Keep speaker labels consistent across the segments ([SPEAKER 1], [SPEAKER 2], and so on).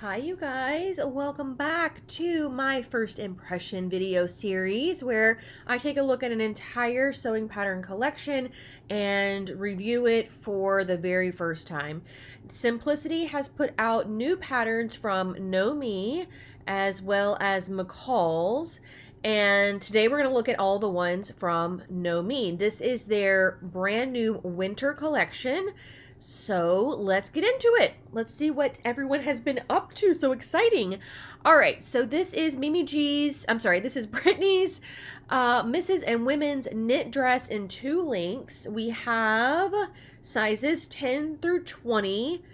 [SPEAKER 1] Hi you guys, welcome back to my first impression video series where I take a look at an entire sewing pattern collection and review it for the very first time. Simplicity has put out new patterns from Know Me as well as McCall's, and today we're going to look at all the ones from Know Me. This is their brand new winter collection. So let's get into it. Let's see what everyone has been up to. So exciting. All right, so this is this is Brittany's Mrs. and Women's knit dress in two lengths. We have sizes 10 through 20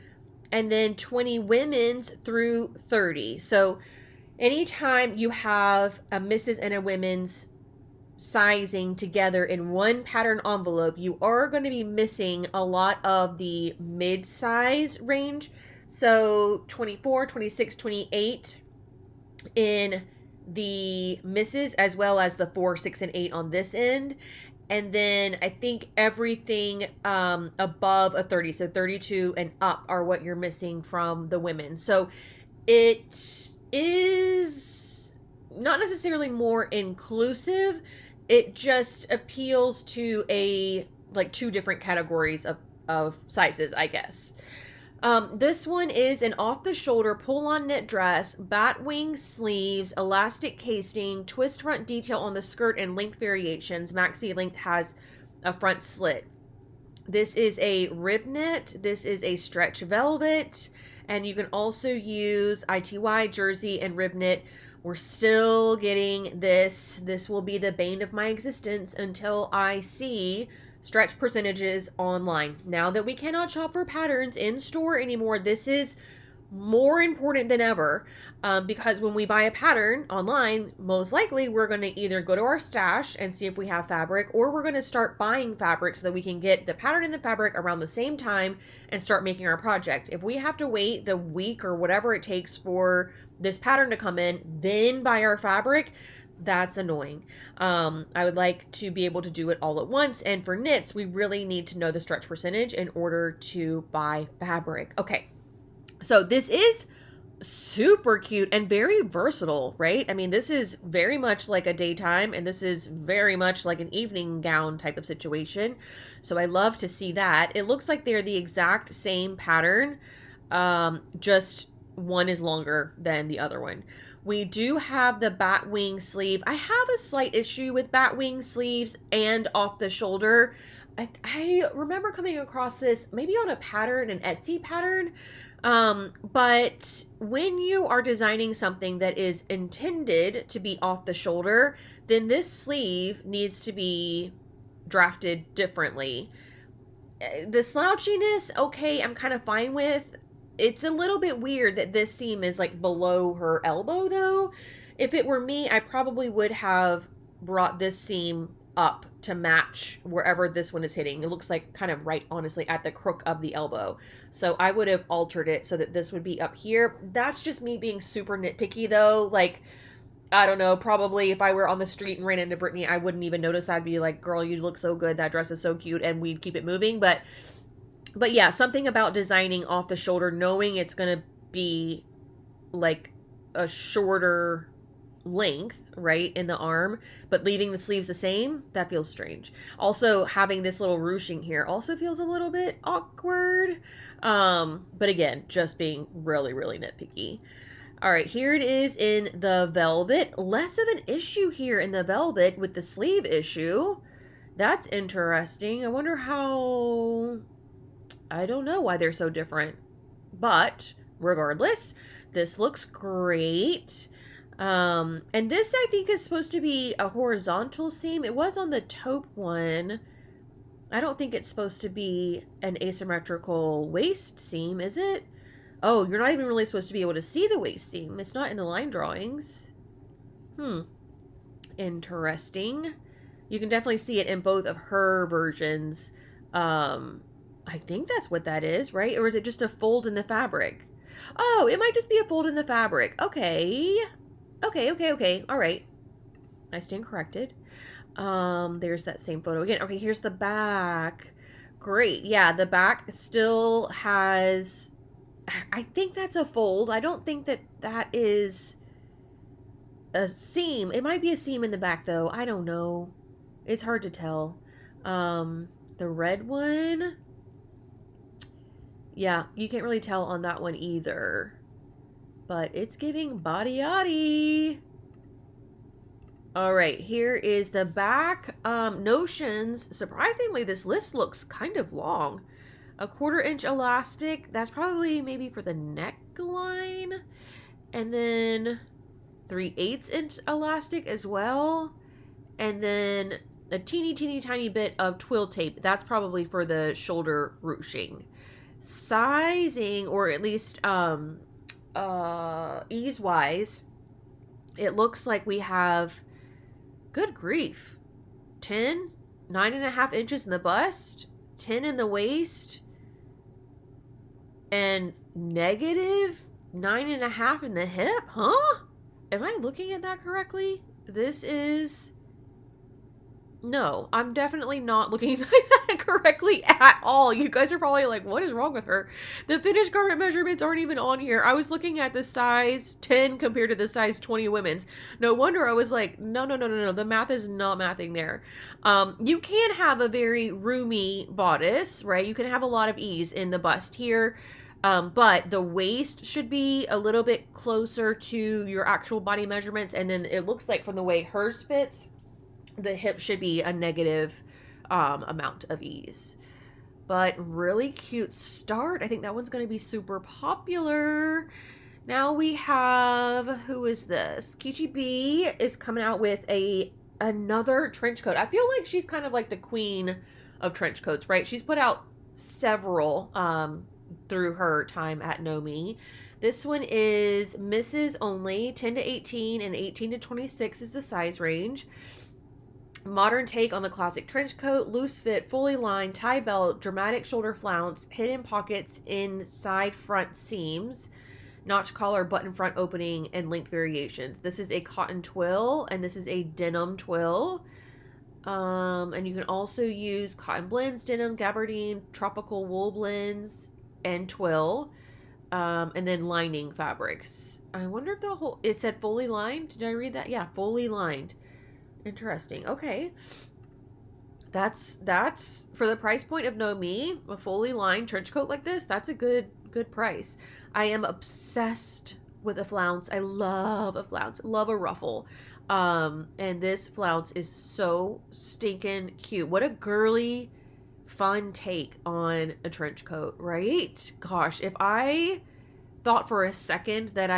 [SPEAKER 1] and then 20 women's through 30. So anytime you have a Mrs. and a women's sizing together in one pattern envelope, you are going to be missing a lot of the mid-size range. So 24, 26, 28 in the misses, as well as the 4, 6, and 8 on this end. And then I think everything above a 30, so 32 and up, are what you're missing from the women. So it is not necessarily more inclusive. It just appeals to two different categories of sizes, I guess. This one is an off-the-shoulder pull-on knit dress, batwing sleeves, elastic casing, twist front detail on the skirt, and length variations. Maxi length has a front slit. This is a rib knit. This is a stretch velvet, and you can also use ITY, jersey, and rib knit. We're still getting this. This will be the bane of my existence until I see stretch percentages online. Now that we cannot shop for patterns in store anymore, this is more important than ever, because when we buy a pattern online, most likely we're going to either go to our stash and see if we have fabric, or we're going to start buying fabric so that we can get the pattern and the fabric around the same time and start making our project. If we have to wait the week or whatever it takes for this pattern to come in, then buy our fabric, that's annoying. I would like to be able to do it all at once, and for knits, we really need to know the stretch percentage in order to buy fabric. Okay. So this is super cute and very versatile, right? I mean, this is very much like a daytime, and this is very much like an evening gown type of situation. So I love to see that. It looks like they're the exact same pattern, just one is longer than the other one. We do have the batwing sleeve. I have a slight issue with batwing sleeves and off the shoulder. I remember coming across this maybe on a pattern, an Etsy pattern. But when you are designing something that is intended to be off the shoulder, then this sleeve needs to be drafted differently. The slouchiness, okay, I'm kind of fine with. It's a little bit weird that this seam is like below her elbow though. If it were me, I probably would have brought this seam up to match wherever this one is hitting. It looks like kind of right, honestly, at the crook of the elbow. So I would have altered it so that this would be up here. That's just me being super nitpicky though. Like, I don't know, probably if I were on the street and ran into Brittany, I wouldn't even notice. I'd be like, girl, you look so good. That dress is so cute. And we'd keep it moving. But yeah, something about designing off the shoulder, knowing it's going to be like a shorter length, right, in the arm, but leaving the sleeves the same, that feels strange. Also, having this little ruching here also feels a little bit awkward. But again, just being really, really nitpicky. All right, here it is in the velvet. Less of an issue here in the velvet with the sleeve issue. That's interesting. I wonder how... I don't know why they're so different. But regardless, this looks great. And this I think is supposed to be a horizontal seam. It was on the taupe one. I don't think it's supposed to be an asymmetrical waist seam, is it? Oh, you're not even really supposed to be able to see the waist seam. It's not in the line drawings. Interesting. You can definitely see it in both of her versions. I think that's what that is, right? Or is it just a fold in the fabric? Oh, it might just be a fold in the fabric. Okay. Okay. All right. I stand corrected. There's that same photo again. Okay, here's the back. Great. Yeah, the back still has I think that's a fold. I don't think that that is a seam. It might be a seam in the back though. I don't know. It's hard to tell. The red one, yeah, you can't really tell on that one either. But it's giving body-yaddy. All right, here is the back. Notions. Surprisingly, this list looks kind of long. A 1/4 inch elastic. That's probably maybe for the neckline. And then 3/8 inch elastic as well. And then a teeny tiny bit of twill tape. That's probably for the shoulder ruching. Sizing, or at least ease wise, it looks like we have, good grief, 10, 9.5 inches in the bust, 10 in the waist, and negative 9.5 in the hip. Huh? Am I looking at that correctly? This is, no, I'm definitely not looking at that correctly at all. You guys are probably like, what is wrong with her? The finished garment measurements aren't even on here. I was looking at the size 10 compared to the size 20 women's. No wonder I was like, no. The math is not mathing there. You can have a very roomy bodice, right? You can have a lot of ease in the bust here. But the waist should be a little bit closer to your actual body measurements. And then it looks like from the way hers fits, the hip should be a negative amount of ease. But really cute start. I think that one's going to be super popular. Now we have, who is this? Keechii B is coming out with another trench coat. I feel like she's kind of like the queen of trench coats, right? She's put out several through her time at Nomi. This one is Mrs. only, 10 to 18 and 18 to 26 is the size range. Modern take on the classic trench coat, loose fit, fully lined, tie belt, dramatic shoulder flounce, hidden pockets inside front seams, notch collar, button front opening, and length variations. This is a cotton twill, and this is a denim twill. And you can also use cotton blends, denim, gabardine, tropical wool blends, and twill. And then lining fabrics. I wonder if the whole, it said fully lined. Did I read that? Yeah, fully lined. Interesting. Okay. That's for the price point of Nomi, a fully lined trench coat like this, that's a good price. I am obsessed with a flounce. I love a flounce. Love a ruffle. And this flounce is so stinking cute. What a girly, fun take on a trench coat, right? Gosh, if I thought for a second that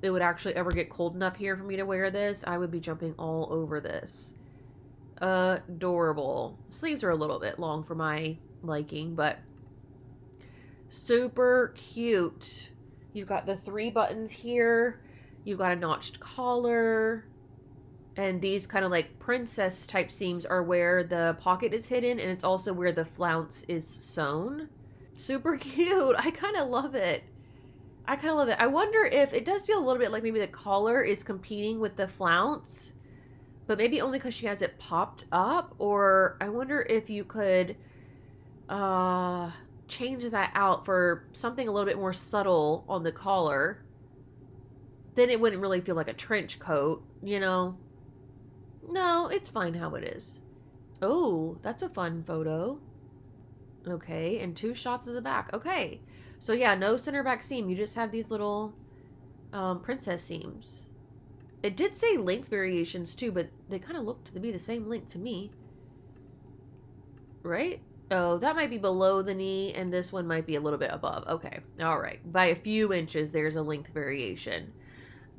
[SPEAKER 1] it would actually ever get cold enough here for me to wear this, I would be jumping all over this. Adorable. Sleeves are a little bit long for my liking, but super cute. You've got the 3 buttons here. You've got a notched collar. And these kind of like princess type seams are where the pocket is hidden, and it's also where the flounce is sewn. Super cute. I kind of love it. I wonder if it does feel a little bit like maybe the collar is competing with the flounce, but maybe only because she has it popped up. Or I wonder if you could change that out for something a little bit more subtle on the collar. Then it wouldn't really feel like a trench coat, you know? No, it's fine how it is. Oh, that's a fun photo. Okay, and 2 shots of the back. Okay. So yeah, no center back seam. You just have these little princess seams. It did say length variations too, but they kind of looked to be the same length to me. Right? Oh, that might be below the knee, and this one might be a little bit above. Okay. All right. By a few inches, there's a length variation.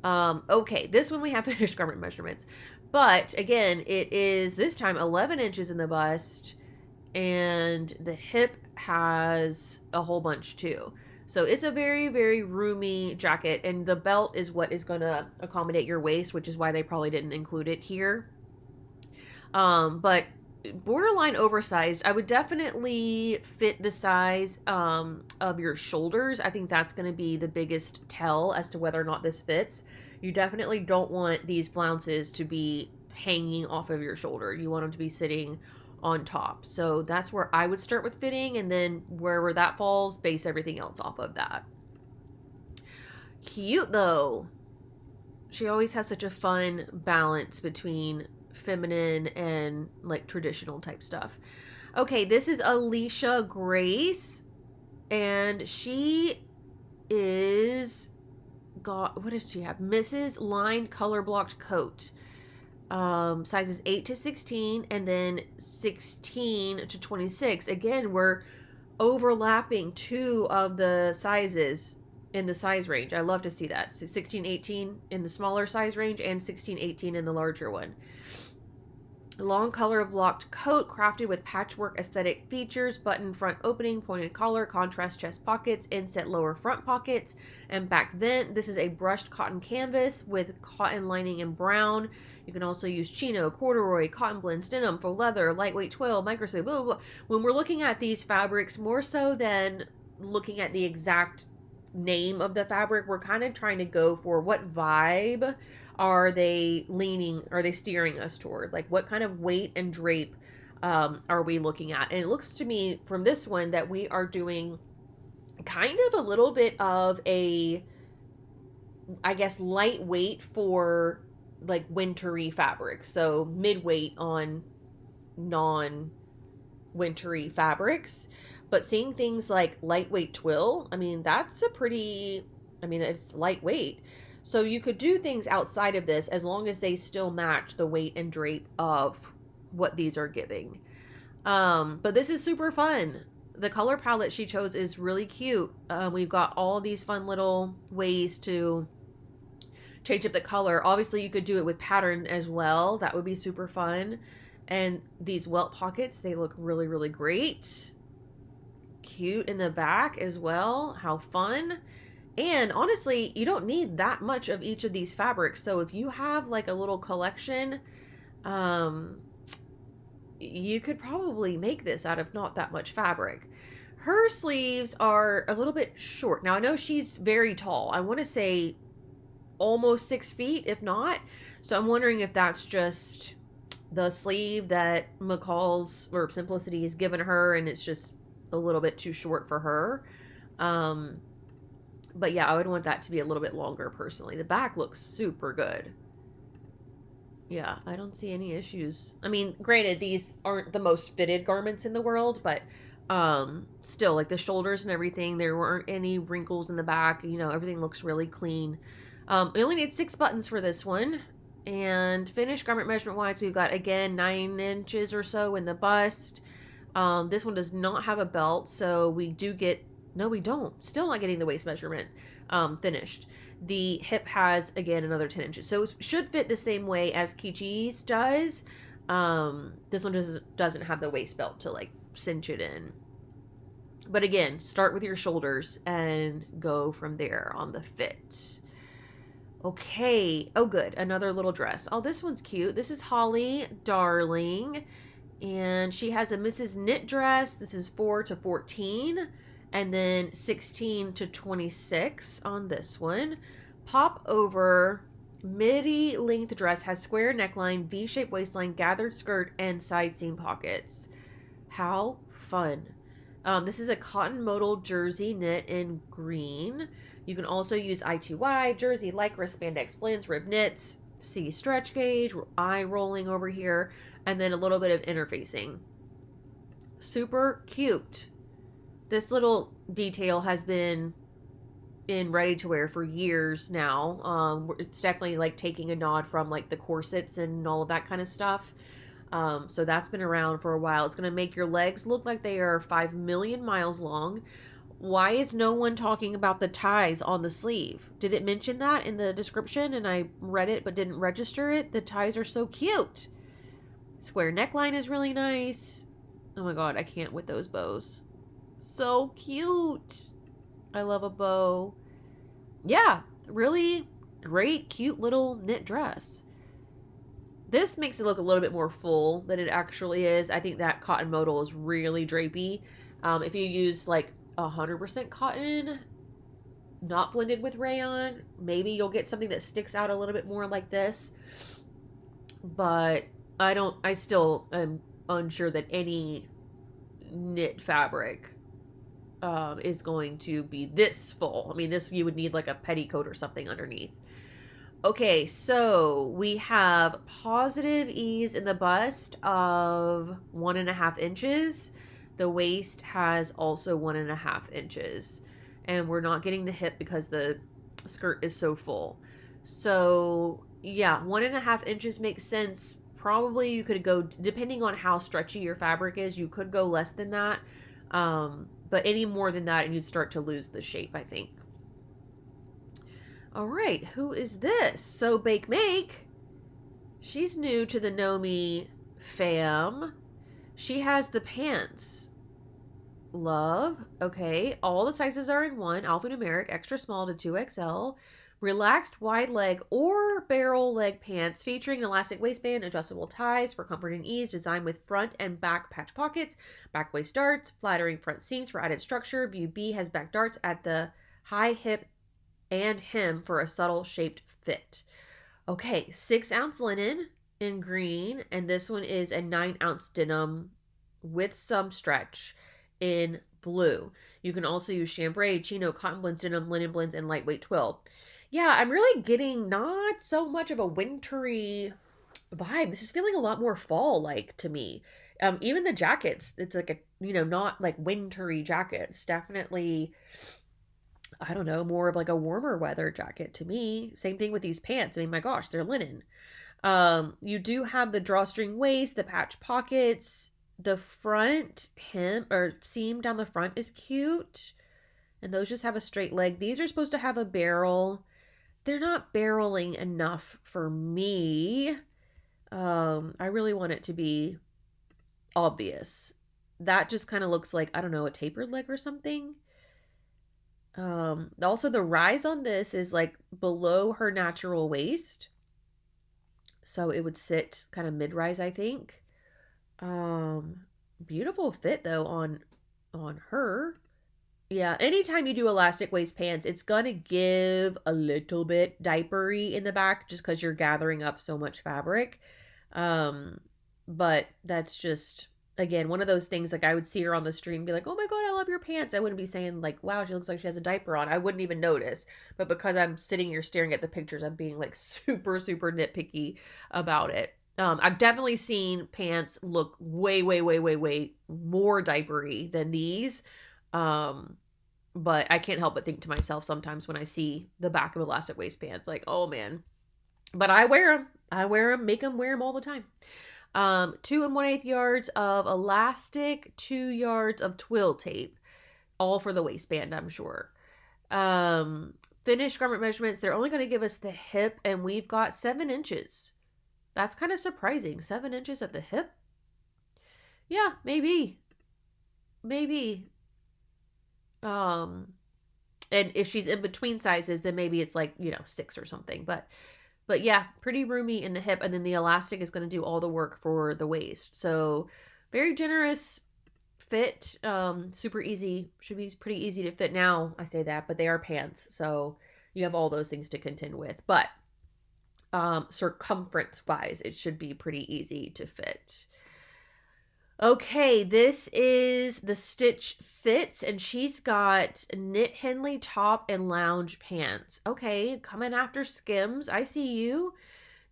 [SPEAKER 1] Okay, this one we have finished garment measurements. But again, it is this time 11 inches in the bust, and the hip has a whole bunch too. So it's a very, very roomy jacket, and the belt is what is going to accommodate your waist, which is why they probably didn't include it here. But borderline oversized. I would definitely fit the size of your shoulders. I think that's going to be the biggest tell as to whether or not this fits. You definitely don't want these flounces to be hanging off of your shoulder. You want them to be sitting on top. So that's where I would start with fitting, and then wherever that falls, base everything else off of that. Cute though. She always has such a fun balance between feminine and like traditional type stuff. Okay, this is Alisha Grace, and she is got, what does she have? Mrs. Lined Color Blocked Coat. Sizes 8 to 16 and then 16 to 26. Again, we're overlapping two of the sizes in the size range. I love to see that. 16, 18 in the smaller size range and 16, 18 in the larger one. Long color blocked coat crafted with patchwork aesthetic features, button front opening, pointed collar, contrast chest pockets, inset lower front pockets, and back vent. This is a brushed cotton canvas with cotton lining in brown. You can also use chino, corduroy, cotton blends, denim, faux leather, lightweight twill, microswave, blah, blah, blah. When we're looking at these fabrics, more so than looking at the exact name of the fabric, we're kind of trying to go for what vibe are they steering us toward? Like, what kind of weight and drape are we looking at? And it looks to me from this one that we are doing kind of a little bit of a, I guess, lightweight for like wintry fabrics. So mid-weight on non-wintry fabrics. But seeing things like lightweight twill, I mean, that's it's lightweight. So you could do things outside of this as long as they still match the weight and drape of what these are giving. But this is super fun. The color palette she chose is really cute. We've got all these fun little ways to change up the color. Obviously, you could do it with pattern as well. That would be super fun. And these welt pockets, they look really, really great. Cute in the back as well. How fun. And honestly, you don't need that much of each of these fabrics. So if you have like a little collection, you could probably make this out of not that much fabric. Her sleeves are a little bit short. Now I know she's very tall. I want to say almost 6 feet, if not. So I'm wondering if that's just the sleeve that McCall's or Simplicity has given her and it's just a little bit too short for her. But yeah, I would want that to be a little bit longer personally. The back looks super good. Yeah, I don't see any issues. I mean, granted, these aren't the most fitted garments in the world, but still, like the shoulders and everything, there weren't any wrinkles in the back. You know, everything looks really clean. We only need 6 buttons for this one. And finished garment measurement wise, we've got, again, 9 inches or so in the bust. This one does not have a belt, so we do get... No, we don't. Still not getting the waist measurement finished. The hip has, again, another 10 inches. So it should fit the same way as Keechii's does. This one doesn't have the waist belt to, like, cinch it in. But again, start with your shoulders and go from there on the fit. Okay. Oh, good. Another little dress. Oh, this one's cute. This is Holly Darling. And she has a Mrs. Knit dress. This is 4 to 14. And then 16 to 26 on this one. Pop over midi length dress, has square neckline, V-shaped waistline, gathered skirt, and side seam pockets. How fun. This is a cotton modal jersey knit in green. You can also use I2Y, jersey, lycra, spandex blends, rib knits, see stretch gauge, eye rolling over here, and then a little bit of interfacing. Super cute. This little detail has been in ready to wear for years now. It's definitely like taking a nod from like the corsets and all of that kind of stuff. So that's been around for a while. It's going to make your legs look like they are 5 million miles long. Why is no one talking about the ties on the sleeve? Did it mention that in the description and I read it but didn't register it? The ties are so cute. Square neckline is really nice. Oh my god, I can't with those bows. So cute. I love a bow. Yeah, really great, cute little knit dress. This makes it look a little bit more full than it actually is. I think that cotton modal is really drapey. If you use like 100% cotton, not blended with rayon, maybe you'll get something that sticks out a little bit more like this. But I still am unsure that any knit fabric is going to be this full. I mean, this, you would need like a petticoat or something underneath. Okay, so we have positive ease in the bust of 1.5 inches. The waist has also 1.5 inches. And we're not getting the hip because the skirt is so full. So, yeah, 1.5 inches makes sense. Probably you could go, depending on how stretchy your fabric is, you could go less than that. But any more than that, and you'd start to lose the shape, I think. All right, who is this? So Bake Make, she's new to the Nomi fam. She has the pants. Love. Okay, all the sizes are in one. Alphanumeric, extra small to 2XL. Relaxed wide leg or barrel leg pants featuring elastic waistband, adjustable ties for comfort and ease, designed with front and back patch pockets, back waist darts, flattering front seams for added structure. View B has back darts at the high hip and hem for a subtle shaped fit. Okay, 6-ounce linen in green, and this one is a 9-ounce denim with some stretch in blue. You can also use chambray, chino, cotton blends, denim, linen blends, and lightweight twill. Yeah, I'm really getting not so much of a wintry vibe. This is feeling a lot more fall-like to me. Even the jackets, it's like a, not like wintry jackets. Definitely, I don't know, more of like a warmer weather jacket to me. Same thing with these pants. I mean, my gosh, they're linen. You do have the drawstring waist, the patch pockets. The front hem or seam down the front is cute. And those just have a straight leg. These are supposed to have a barrel. They're not barreling enough for me. I really want it to be obvious. That just kind of looks like, I don't know, a tapered leg or something. Also the rise on this is like below her natural waist. So it would sit kind of mid-rise, I think. Beautiful fit though on her. Yeah, anytime you do elastic waist pants, it's gonna give a little bit diapery in the back just because you're gathering up so much fabric. But that's just, again, one of those things, like I would see her on the street and be like, oh my God, I love your pants. I wouldn't be saying like, wow, she looks like she has a diaper on. I wouldn't even notice. But because I'm sitting here staring at the pictures, I'm being like super, super nitpicky about it. I've definitely seen pants look way, way, way, way, way more diapery than these. But I can't help but think to myself sometimes when I see the back of elastic waist pants, like, oh man. But I wear them. I wear them, make them wear them all the time. 2 1/8 yards of elastic, 2 yards of twill tape, all for the waistband, I'm sure. Finished garment measurements, they're only going to give us the hip, and we've got 7 inches. That's kind of surprising. 7 inches at the hip? Yeah, maybe. And if she's in between sizes, then maybe it's like, 6 or something. But yeah, pretty roomy in the hip. And then the elastic is going to do all the work for the waist. So very generous fit. Super easy. Should be pretty easy to fit now. I say that, but they are pants. So you have all those things to contend with. But circumference wise, it should be pretty easy to fit. Okay, this is the stitch Fitz, and she's got knit Henley top and lounge pants. Okay, coming after Skims. I see you.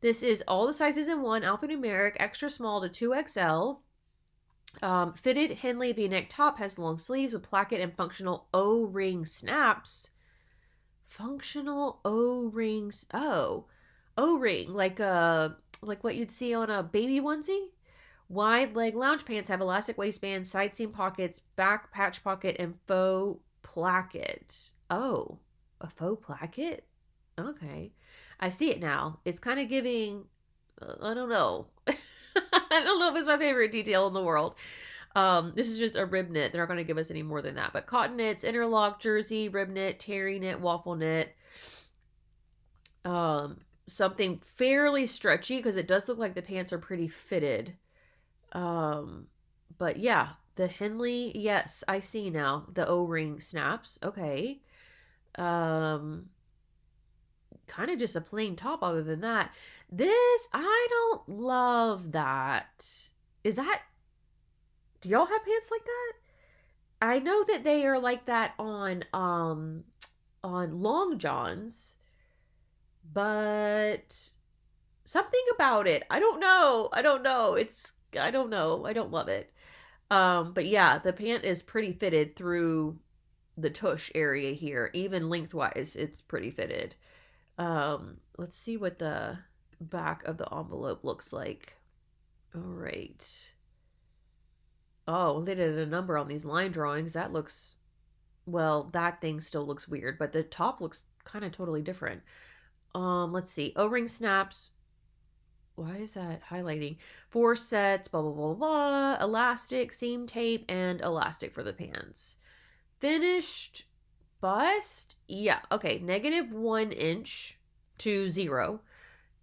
[SPEAKER 1] This is all the sizes in one, alphanumeric, extra small to 2XL. Fitted Henley V-neck top, has long sleeves with placket and functional O-ring snaps. Functional O-rings. Oh, O-ring, like what you'd see on a baby onesie. Wide leg lounge pants have elastic waistband, side seam pockets, back patch pocket, and faux placket. Oh, a faux placket? Okay. I see it now. It's kind of giving, I don't know. I don't know if it's my favorite detail in the world. This is just a rib knit. They're not going to give us any more than that. But cotton knits, interlock, jersey, rib knit, terry knit, waffle knit. Something fairly stretchy because it does look like the pants are pretty fitted. But yeah, the Henley, yes, I see now. The O-ring snaps. Okay. Kind of just a plain top other than that. This, I don't love that. Do y'all have pants like that? I know that they are like that on long johns, but something about it. I don't know. I don't know. I don't know. I don't love it. But yeah, the pant is pretty fitted through the tush area here. Even lengthwise, it's pretty fitted. Let's see what the back of the envelope looks like. All right. Oh, they did a number on these line drawings. That looks, well, that thing still looks weird, but the top looks kind of totally different. Let's see. O-ring snaps. Why is that highlighting? 4 sets, blah, blah, blah, blah. Elastic, seam tape, and elastic for the pants. Finished bust. Yeah, okay. -1 inch to 0.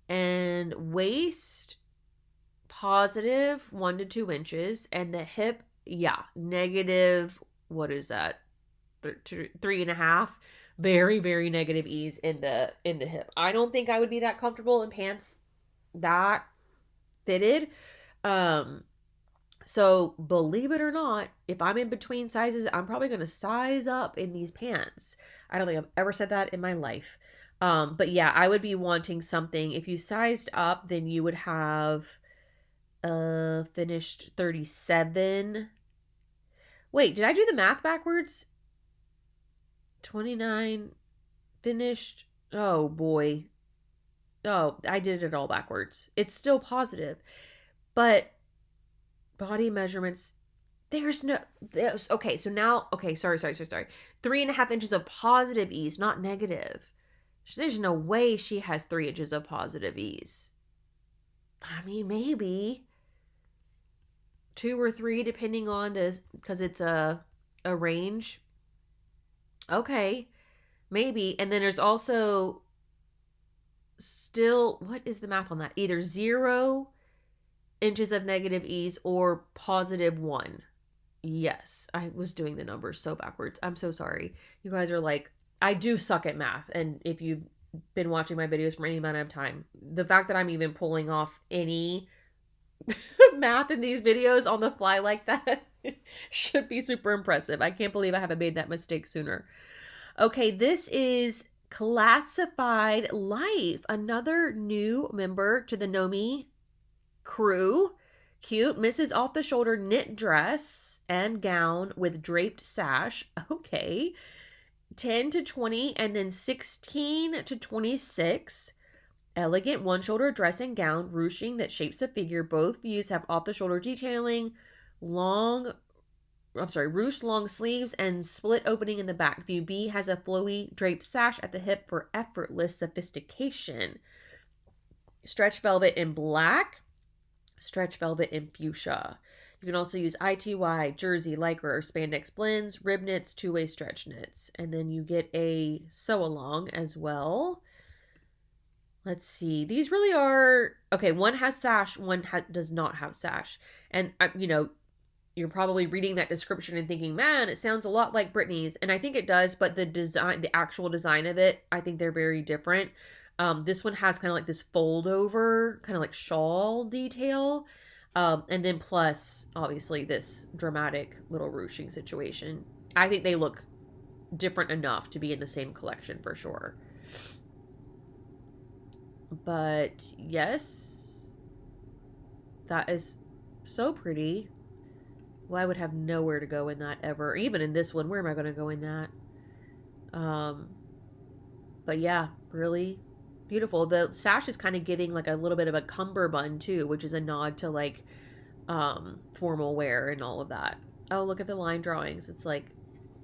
[SPEAKER 1] And waist, positive 1 to 2 inches. And the hip, yeah, negative, what is that? 3.5. Very, very negative ease in the hip. I don't think I would be that comfortable in pants that fitted. So believe it or not, if I'm in between sizes, I'm probably going to size up in these pants. I don't think I've ever said that in my life. But yeah, I would be wanting something. If you sized up, then you would have finished 37. Wait, did I do the math backwards? 29 finished. Oh boy. Oh, I did it all backwards. It's still positive. But body measurements, okay, so now, okay, sorry. 3.5 inches of positive ease, not negative. There's no way she has 3 inches of positive ease. I mean, maybe 2 or 3, depending on this, because it's a range. Okay, maybe. And then there's also still, what is the math on that? Either 0 inches of negative ease or +1. Yes, I was doing the numbers so backwards. I'm so sorry. You guys are like, I do suck at math. And if you've been watching my videos for any amount of time, the fact that I'm even pulling off any math in these videos on the fly like that should be super impressive. I can't believe I haven't made that mistake sooner. Okay, this is Classyfied Life, another new member to the Nomi crew. Cute Mrs. Off the Shoulder knit dress and gown with draped sash. Okay. 10 to 20 and then 16 to 26. Elegant one shoulder dress and gown, ruching that shapes the figure. Both views have off the shoulder detailing, ruched long sleeves and split opening in the back. View B has a flowy draped sash at the hip for effortless sophistication. Stretch velvet in black. Stretch velvet in fuchsia. You can also use ITY, jersey, lycra, or spandex blends, rib knits, two-way stretch knits. And then you get a sew-along as well. Let's see. These really are... Okay, one has sash, one does not have sash. And, you're probably reading that description and thinking, man, it sounds a lot like Brittany's. And I think it does, but the actual design of it, I think they're very different. This one has kind of like this fold over, kind of like shawl detail. And then plus, obviously, this dramatic little ruching situation. I think they look different enough to be in the same collection for sure. But yes, that is so pretty. Well, I would have nowhere to go in that ever. Even in this one, where am I going to go in that? But yeah, really beautiful. The sash is kind of giving like a little bit of a cummerbund too, which is a nod to like formal wear and all of that. Oh, look at the line drawings. It's like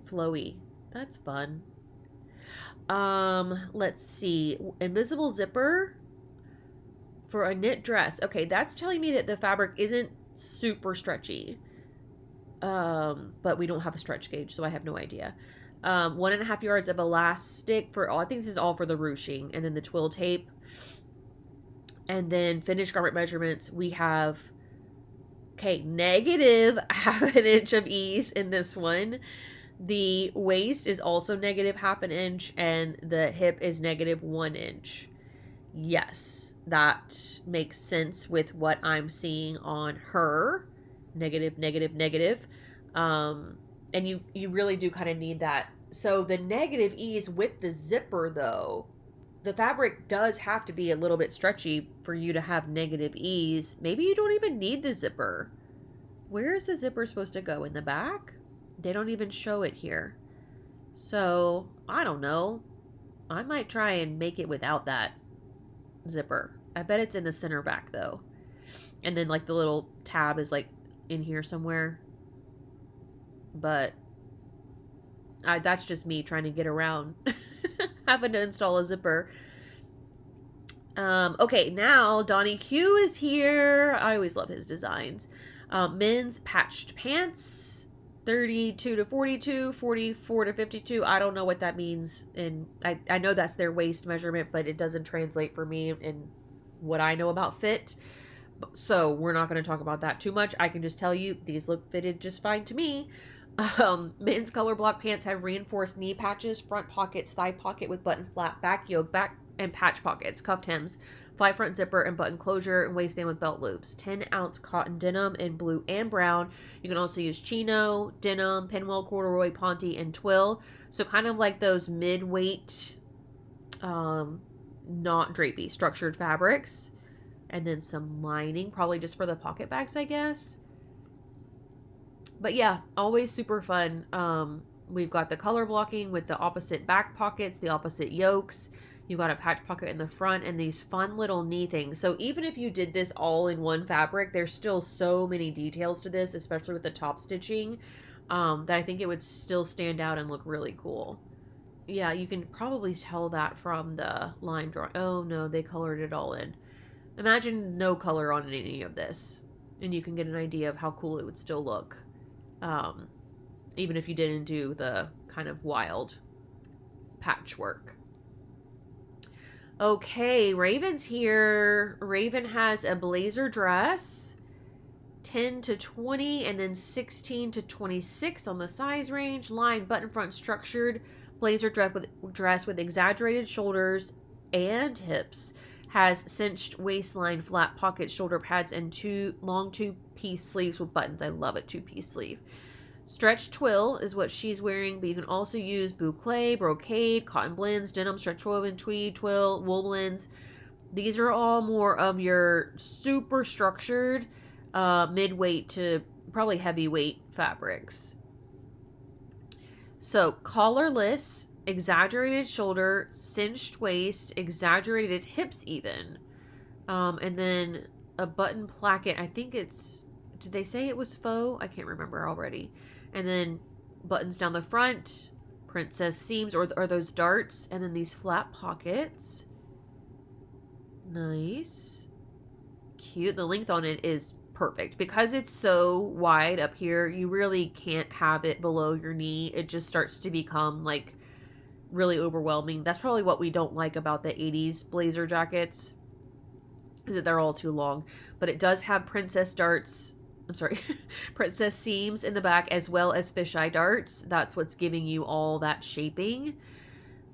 [SPEAKER 1] flowy. That's fun. Let's see. Invisible zipper for a knit dress. Okay, that's telling me that the fabric isn't super stretchy. But we don't have a stretch gauge, so I have no idea. 1.5 yards of elastic for all. I think this is all for the ruching, and then the twill tape. And then finished garment measurements. We have, okay, -0.5 inch of ease in this one. The waist is also -0.5 inch, and the hip is -1 inch. Yes, that makes sense with what I'm seeing on her. Negative. And you really do kind of need that. So the negative ease with the zipper, though, the fabric does have to be a little bit stretchy for you to have negative ease. Maybe you don't even need the zipper. Where is the zipper supposed to go? In the back? They don't even show it here. So, I don't know. I might try and make it without that zipper. I bet it's in the center back, though. And then, like, the little tab is, like, in here somewhere. But that's just me trying to get around having to install a zipper. Okay, now Donny Q is here. I always love his designs. Men's patched pants, 32 to 42, 44 to 52. I don't know what that means. And I know that's their waist measurement, but it doesn't translate for me in what I know about fit. So we're not going to talk about that too much. I can just tell you these look fitted just fine to me. Men's color block pants have reinforced knee patches, front pockets, thigh pocket with button flap, back yoke, back and patch pockets, cuffed hems, fly front zipper and button closure, and waistband with belt loops. 10-ounce cotton denim in blue and brown. You can also use chino, denim, pinwheel, corduroy, ponte, and twill. So kind of like those mid-weight, not drapey, structured fabrics. And then some lining, probably just for the pocket bags, I guess. But yeah, always super fun. We've got the color blocking with the opposite back pockets, the opposite yokes. You've got a patch pocket in the front and these fun little knee things. So even if you did this all in one fabric, there's still so many details to this, especially with the top stitching, that I think it would still stand out and look really cool. Yeah, you can probably tell that from the line drawing. Oh no, they colored it all in. Imagine no color on any of this, and you can get an idea of how cool it would still look. Even if you didn't do the kind of wild patchwork. Okay, Raven's here. Raven has a blazer dress, 10 to 20, and then 16 to 26 on the size range. Lined button front structured blazer dress with exaggerated shoulders and hips. Has cinched waistline, flat pockets, shoulder pads, and long two-piece sleeves with buttons. I love it, two-piece sleeve. Stretch twill is what she's wearing, but you can also use boucle, brocade, cotton blends, denim, stretch woven, tweed, twill, wool blends. These are all more of your super structured, mid-weight to probably heavyweight fabrics. So collarless, exaggerated shoulder, cinched waist, exaggerated hips even. And then a button placket. I think it's, did they say it was faux? I can't remember already. And then buttons down the front, princess seams, or those darts, and then these flat pockets. Nice. Cute. The length on it is perfect. Because it's so wide up here, you really can't have it below your knee. It just starts to become like really overwhelming. That's probably what we don't like about the 80s blazer jackets, is that they're all too long. But it does have princess darts, princess seams in the back, as well as fisheye darts. That's what's giving you all that shaping.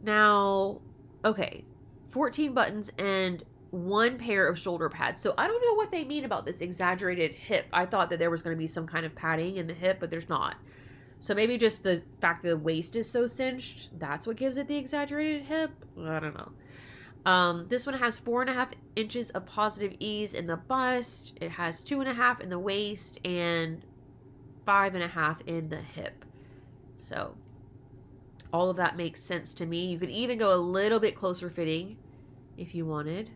[SPEAKER 1] Now, okay, 14 buttons and one pair of shoulder pads. So I don't know what they mean about this exaggerated hip. I thought that there was going to be some kind of padding in the hip, but there's not. So maybe just the fact that the waist is so cinched, that's what gives it the exaggerated hip. I don't know. This one has 4.5 inches of positive ease in the bust. It has 2.5 in the waist and 5.5 in the hip. So all of that makes sense to me. You could even go a little bit closer fitting if you wanted.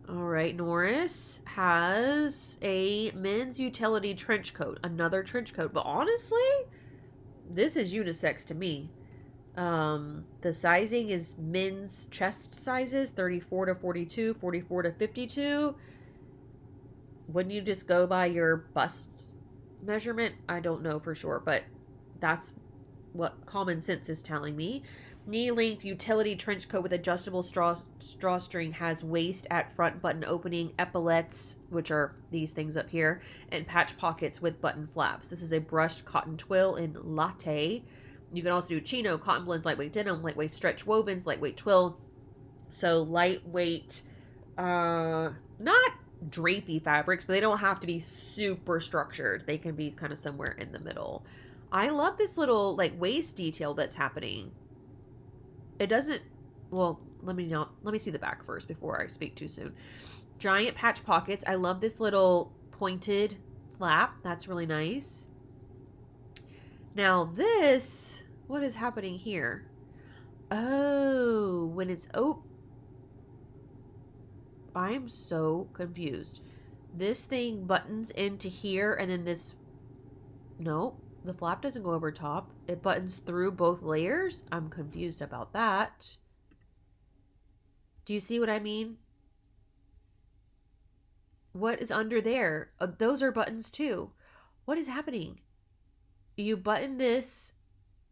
[SPEAKER 1] All right, Norris has a men's utility trench coat, another trench coat. But honestly, this is unisex to me. The sizing is men's chest sizes, 34 to 42, 44 to 52. Wouldn't you just go by your bust measurement? I don't know for sure, but that's what common sense is telling me. Knee length utility trench coat with adjustable drawstring, has waist at front button opening, epaulettes, which are these things up here, and patch pockets with button flaps. This is a brushed cotton twill in latte. You can also do chino, cotton blends, lightweight denim, lightweight stretch wovens, lightweight twill. So lightweight, not drapey fabrics, but they don't have to be super structured. They can be kind of somewhere in the middle. I love this little like waist detail that's happening. It doesn't, well, let me see the back first before I speak too soon. Giant patch pockets. I love this little pointed flap. That's really nice. Now this, what is happening here? Oh, when it's I am so confused. This thing buttons into here and then this, no, the flap doesn't go over top. It buttons through both layers. I'm confused about that. Do you see what I mean? What is under there? Those are buttons too. What is happening? You button this.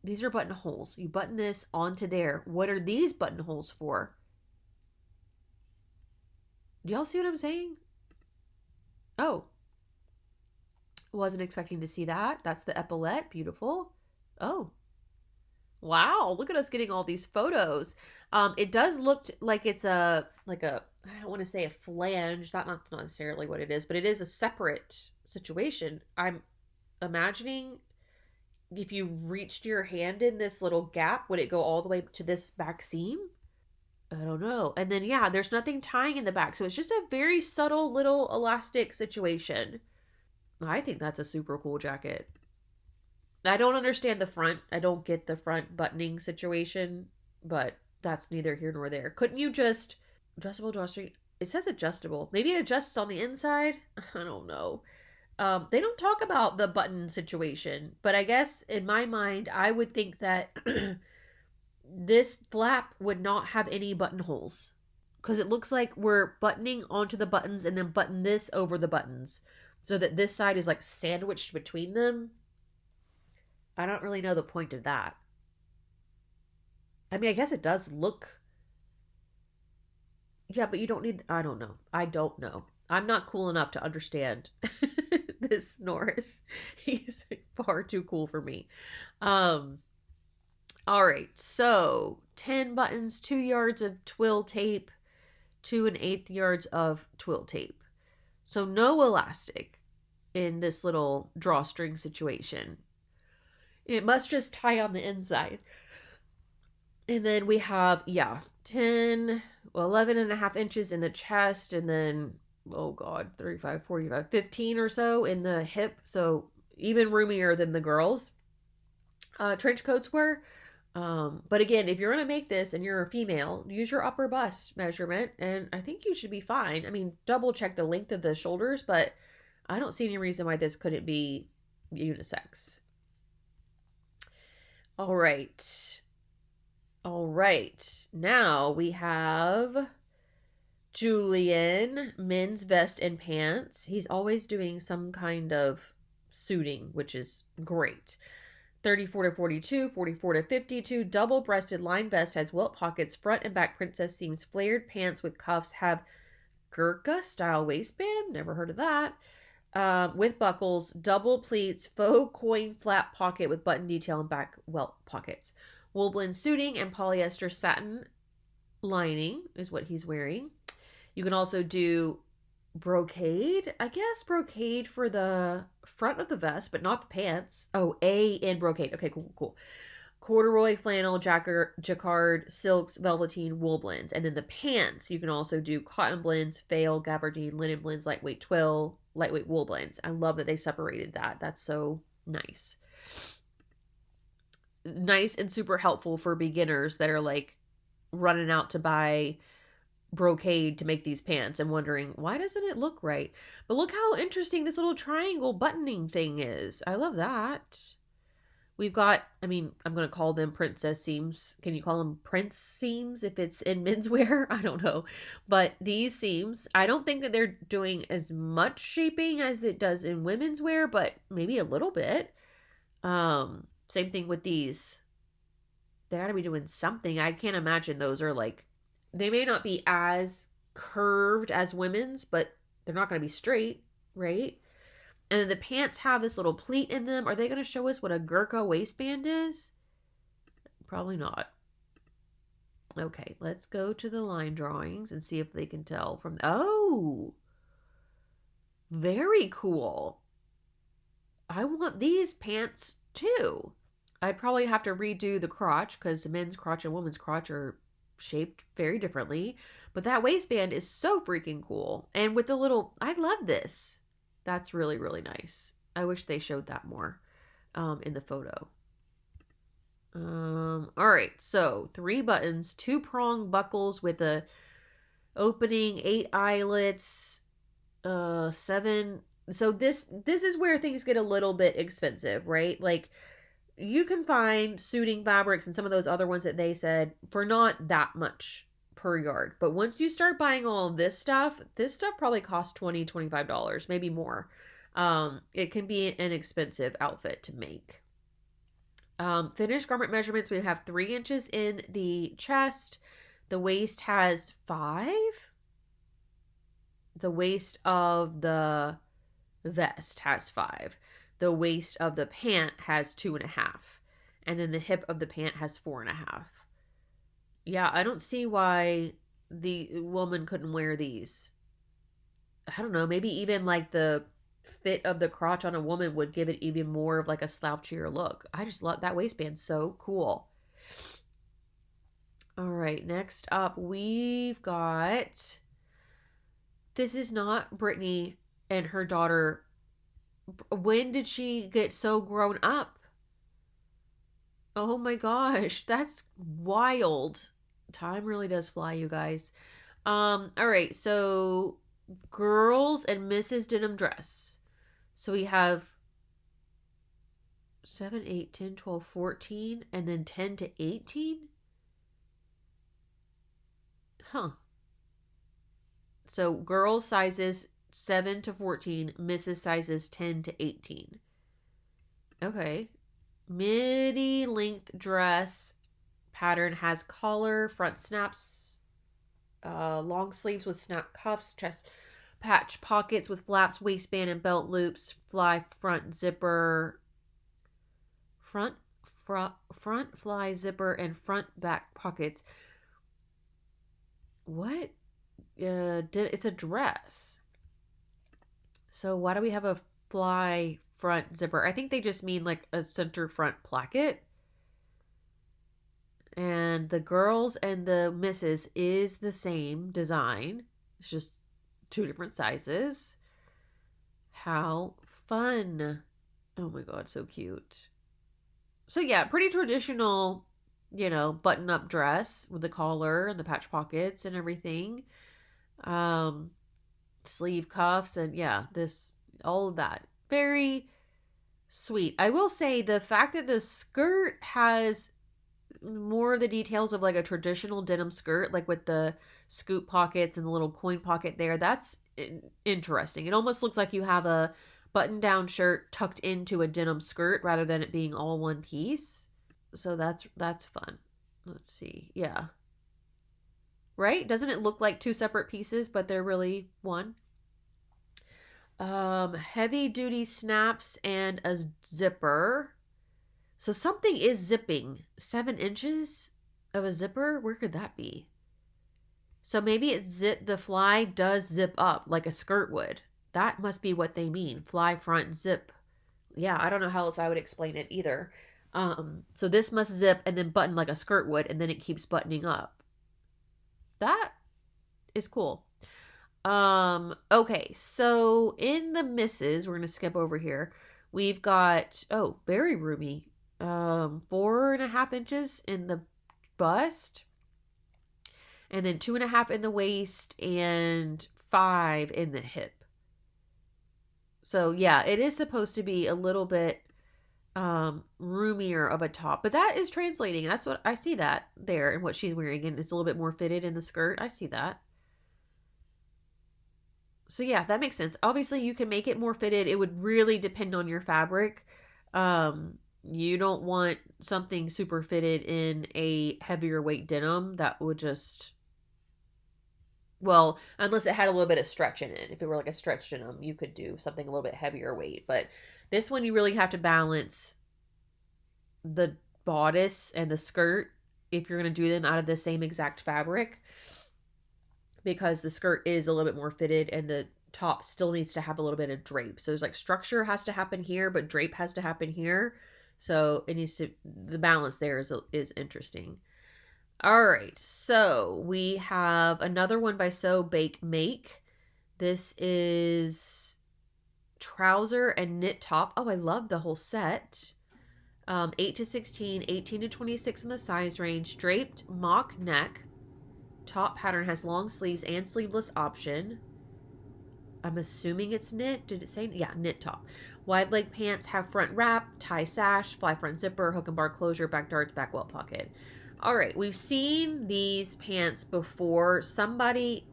[SPEAKER 1] These are buttonholes. You button this onto there. What are these buttonholes for? Do y'all see what I'm saying? Oh. Wasn't expecting to see that. That's the epaulette. Beautiful. Oh. Wow. Look at us getting all these photos. It does look like it's I don't want to say a flange. That's not necessarily what it is, but it is a separate situation. I'm imagining if you reached your hand in this little gap, would it go all the way to this back seam? I don't know. And then, yeah, there's nothing tying in the back. So it's just a very subtle little elastic situation. I think that's a super cool jacket. I don't understand the front. I don't get the front buttoning situation, but that's neither here nor there. Couldn't you just adjustable drawstring? It says adjustable. Maybe it adjusts on the inside. I don't know. They don't talk about the button situation, but I guess in my mind, I would think that this flap would not have any buttonholes because it looks like we're buttoning onto the buttons and then button this over the buttons so that this side is like sandwiched between them. I don't really know the point of that. I mean, I guess it does look. Yeah, but you don't need. I don't know. I don't know. I'm not cool enough to understand this Norris. He's far too cool for me. All right. So 10 buttons, 2 yards of twill tape, 2 1/8 yards of twill tape. So no elastic in this little drawstring situation. It must just tie on the inside. And then we have, 11 and a half inches in the chest, and then, oh God, 35, 45, 15 or so in the hip. So even roomier than the girls. Trench coats were. But again, if you're going to make this and you're a female, use your upper bust measurement, and I think you should be fine. I mean, double check the length of the shoulders, but I don't see any reason why this couldn't be unisex. All right. Now we have Julian, men's vest and pants. He's always doing some kind of suiting, which is great. 34 to 42, 44 to 52, double-breasted line vest has welt pockets, front and back princess seams, flared pants with cuffs have Gurkha style waistband. Never heard of that. With buckles, double pleats, faux coin flap pocket with button detail and back welt pockets. Wool blend suiting and polyester satin lining is what he's wearing. You can also do brocade. I guess brocade for the front of the vest, but not the pants. Oh, A in brocade. Okay, cool. Corduroy, flannel, jacquard, silks, velveteen, wool blends. And then the pants, you can also do cotton blends, fail, gabardine, linen blends, lightweight twill, lightweight wool blends. I love that they separated that. That's so nice. Nice and super helpful for beginners that are like running out to buy brocade to make these pants and wondering, why doesn't it look right? But look how interesting this little triangle buttoning thing is. I love that. We've got, I mean, I'm going to call them princess seams. Can you call them prince seams if it's in menswear? I don't know. But these seams, I don't think that they're doing as much shaping as it does in women's wear, but maybe a little bit. Same thing with these. They got to be doing something. I can't imagine those are like, they may not be as curved as women's, but they're not going to be straight, right? And then the pants have this little pleat in them. Are they going to show us what a Gurkha waistband is? Probably not. Okay, let's go to the line drawings and see if they can tell from... Oh! Very cool. I want these pants too. I'd probably have to redo the crotch because the men's crotch and women's crotch are shaped very differently. But that waistband is so freaking cool. And with the little, I love this. That's really, really nice. I wish they showed that more in the photo. All right, so 3 buttons, 2-prong buckles with a opening, 8 eyelets, 7. So this is where things get a little bit expensive, right? Like, you can find suiting fabrics and some of those other ones that they said for not that much per yard. But once you start buying all of this stuff probably costs $20-$25, maybe more. It can be an expensive outfit to make. Finished garment measurements, we have 3 inches in the chest. The waist has 5. The waist of the vest has 5. The waist of the pant has 2.5. And then the hip of the pant has 4.5. Yeah, I don't see why the woman couldn't wear these. I don't know, maybe even like the fit of the crotch on a woman would give it even more of like a slouchier look. I just love that waistband. So cool. All right, next up we've got, this is not Brittany and her daughter. When did she get so grown up? Oh my gosh, that's wild. Time really does fly, you guys. All right, so girls and Mrs. Denim dress. So we have 7, 8, 10, 12, 14, and then 10 to 18? Huh. So girls sizes 7 to 14, Mrs. sizes 10 to 18. Okay. Midi length dress pattern has collar, front snaps, long sleeves with snap cuffs, chest patch pockets with flaps, waistband and belt loops, fly front zipper, front fly zipper, and front back pockets. What? It's a dress. So why do we have a fly front zipper? I think they just mean like a center front placket. And the girls and the misses is the same design. It's just 2 different sizes. How fun. Oh my god, so cute. So yeah, pretty traditional, button-up dress with the collar and the patch pockets and everything. Sleeve cuffs and yeah, all of that. Very sweet. I will say the fact that the skirt has more of the details of like a traditional denim skirt, like with the scoop pockets and the little coin pocket there, that's interesting. It almost looks like you have a button-down shirt tucked into a denim skirt rather than it being all one piece. So that's fun. Let's see. Yeah. Right? Doesn't it look like 2 separate pieces, but they're really one? Heavy duty snaps and a zipper. So something is zipping. 7 inches of a zipper? Where could that be? So maybe the fly does zip up like a skirt would. That must be what they mean. Fly front zip. Yeah, I don't know how else I would explain it either. So this must zip and then button like a skirt would, and then it keeps buttoning up. That is cool. Okay, so in the misses, we're gonna skip over here. We've got, very roomy. 4.5 inches in the bust, and then 2.5 in the waist, and 5 in the hip. So yeah, it is supposed to be a little bit roomier of a top, but that is translating. That's what I see that there and what she's wearing, and it's a little bit more fitted in the skirt. I see that. So yeah, that makes sense. Obviously, you can make it more fitted. It would really depend on your fabric. You don't want something super fitted in a heavier weight denim. That would just, well, unless it had a little bit of stretch in it. If it were like a stretch denim, you could do something a little bit heavier weight. But this one, you really have to balance the bodice and the skirt if you're going to do them out of the same exact fabric, because the skirt is a little bit more fitted and the top still needs to have a little bit of drape. So there's like structure has to happen here, but drape has to happen here. So it needs to, the balance there is interesting. All right, so we have another one by Sew Bake Make. This is trouser and knit top. Oh, I love the whole set. 8 to 16, 18 to 26 in the size range. Draped mock neck. Top pattern has long sleeves and sleeveless option. I'm assuming it's knit. Did it say? Yeah, knit top. Wide leg pants have front wrap, tie sash, fly front zipper, hook and bar closure, back darts, back welt pocket. All right, we've seen these pants before. Somebody,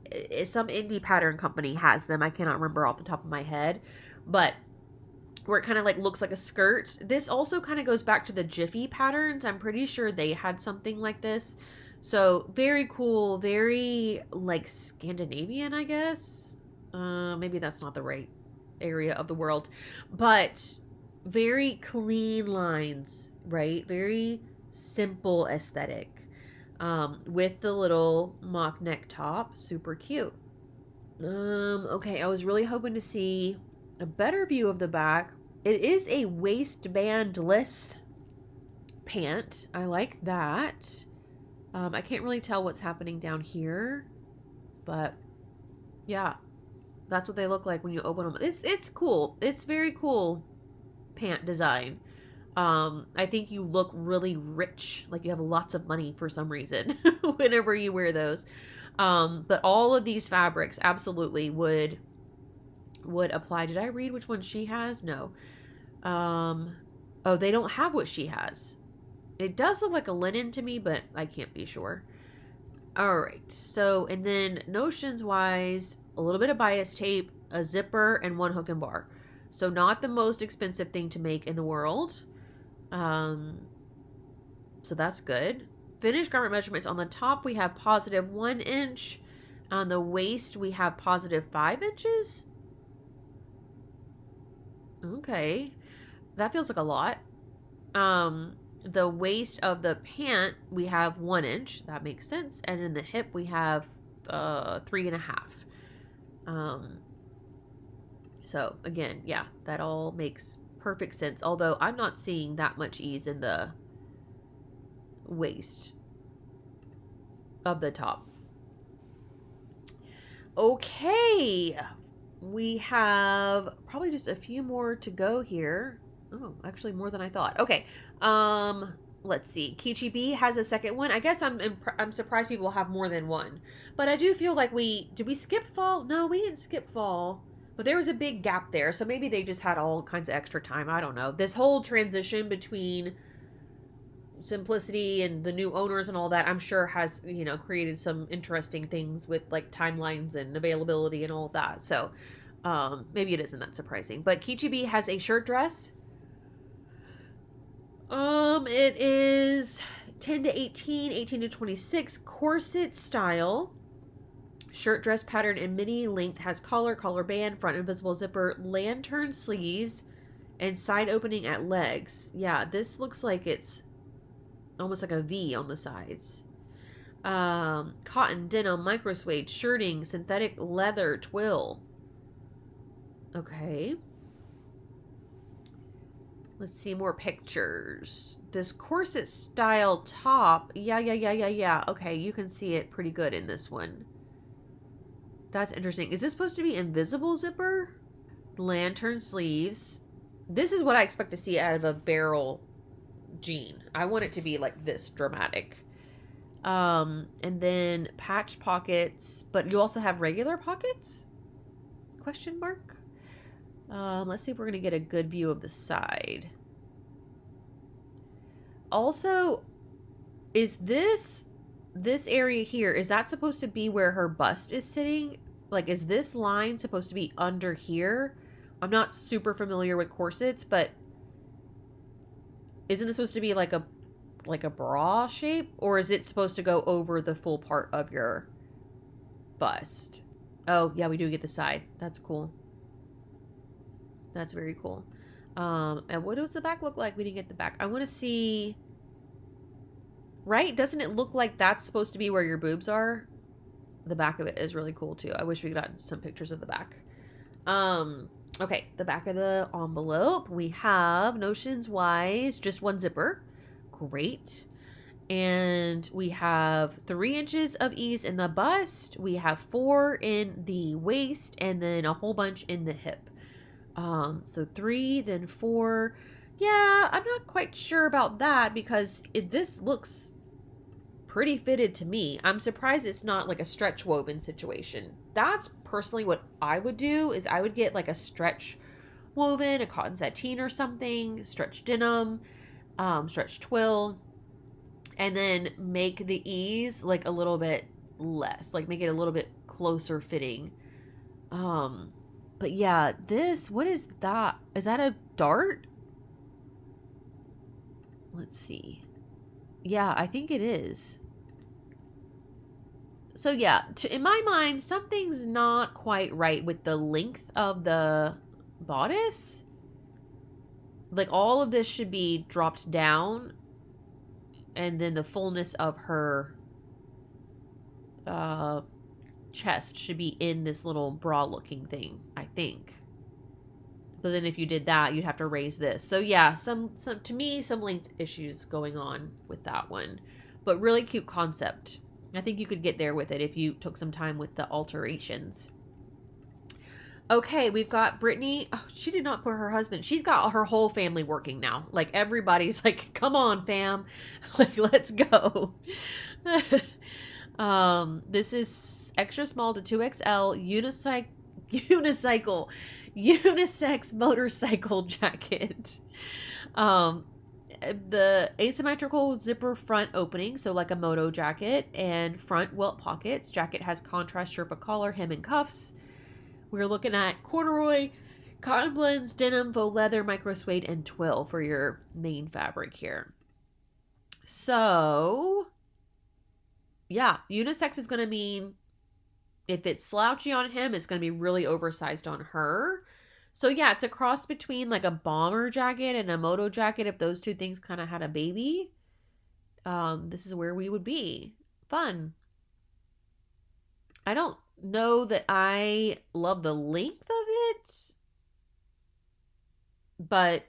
[SPEAKER 1] some indie pattern company has them. I cannot remember off the top of my head, but where it kind of like looks like a skirt. This also kind of goes back to the Jiffy patterns. I'm pretty sure they had something like this. So very cool, very like Scandinavian, I guess. Maybe that's not the right area of the world, but very clean lines, right? Very simple aesthetic, with the little mock neck top. Super cute. Okay, I was really hoping to see a better view of the back. It is a waistbandless pant. I like that. I can't really tell what's happening down here, but yeah, that's what they look like when you open them. It's cool. It's very cool pant design. I think you look really rich, like you have lots of money for some reason whenever you wear those. But all of these fabrics absolutely would apply. Did I read which one she has? No. Oh, they don't have what she has. It does look like a linen to me, but I can't be sure. All right. So, and then notions wise, a little bit of bias tape, a zipper, and one hook and bar. So not the most expensive thing to make in the world. So that's good. Finished garment measurements. On the top, we have positive 1 inch. On the waist, we have positive 5 inches. Okay. That feels like a lot. The waist of the pant, we have 1 inch. That makes sense. And in the hip, we have 3.5. So again, yeah, that all makes perfect sense. Although I'm not seeing that much ease in the waist of the top. Okay. We have probably just a few more to go here. Oh, actually more than I thought. Okay. Let's see. Keechii B has a second one. I guess I'm surprised people have more than one. But I do feel like did we skip fall? No, we didn't skip fall. But there was a big gap there. So maybe they just had all kinds of extra time. I don't know. This whole transition between Simplicity and the new owners and all that, I'm sure has, created some interesting things with like timelines and availability and all of that. So maybe it isn't that surprising. But Keechii B has a shirt dress. It is 10 to 18, 18 to 26, corset style. Shirt dress pattern in mini length, has collar band, front invisible zipper, lantern sleeves, and side opening at legs. Yeah, this looks like it's almost like a V on the sides. Cotton, denim, micro suede, shirting, synthetic leather, twill. Okay. Let's see more pictures. This corset style top. Yeah. Okay, you can see it pretty good in this one. That's interesting. Is this supposed to be invisible zipper? Lantern sleeves. This is what I expect to see out of a barrel jean. I want it to be like this dramatic. And then patch pockets, but you also have regular pockets? Question mark? Let's see if we're going to get a good view of the side. Also, is this area here, is that supposed to be where her bust is sitting? Like, is this line supposed to be under here? I'm not super familiar with corsets, but isn't it supposed to be like a bra shape? Or is it supposed to go over the full part of your bust? Oh, yeah, we do get the side. That's cool. That's very cool. And what does the back look like? We didn't get the back. I want to see... Right? Doesn't it look like that's supposed to be where your boobs are? The back of it is really cool, too. I wish we got some pictures of the back. Okay, the back of the envelope, we have notions wise, just one zipper. Great. And we have 3 inches of ease in the bust. We have 4 in the waist, and then a whole bunch in the hip. So 3, then 4. Yeah, I'm not quite sure about that because this looks pretty fitted to me. I'm surprised it's not like a stretch woven situation. That's personally what I would do, is I would get like a stretch woven, a cotton sateen or something, stretch denim, stretch twill, and then make the ease like a little bit less, like make it a little bit closer fitting. But yeah, this, what is that? Is that a dart? Let's see. Yeah, I think it is. So yeah, in my mind, something's not quite right with the length of the bodice. Like all of this should be dropped down, and then the fullness of her chest should be in this little bra looking thing, I think. But then if you did that, you'd have to raise this. So yeah, some to me, some length issues going on with that one. But really cute concept. I think you could get there with it if you took some time with the alterations. Okay, we've got Brittany. Oh, she did not put her husband. She's got her whole family working now. Like everybody's like, come on, fam. Like, let's go. This is extra small to 2XL unisex motorcycle jacket. The asymmetrical zipper front opening, so like a moto jacket, and front welt pockets. Jacket has contrast Sherpa collar, hem, and cuffs. We're looking at corduroy, cotton blends, denim, faux leather, micro suede, and twill for your main fabric here. So, yeah, unisex is going to mean if it's slouchy on him, it's going to be really oversized on her. So yeah, it's a cross between like a bomber jacket and a moto jacket. If those two things kind of had a baby, this is where we would be. Fun. I don't know that I love the length of it, but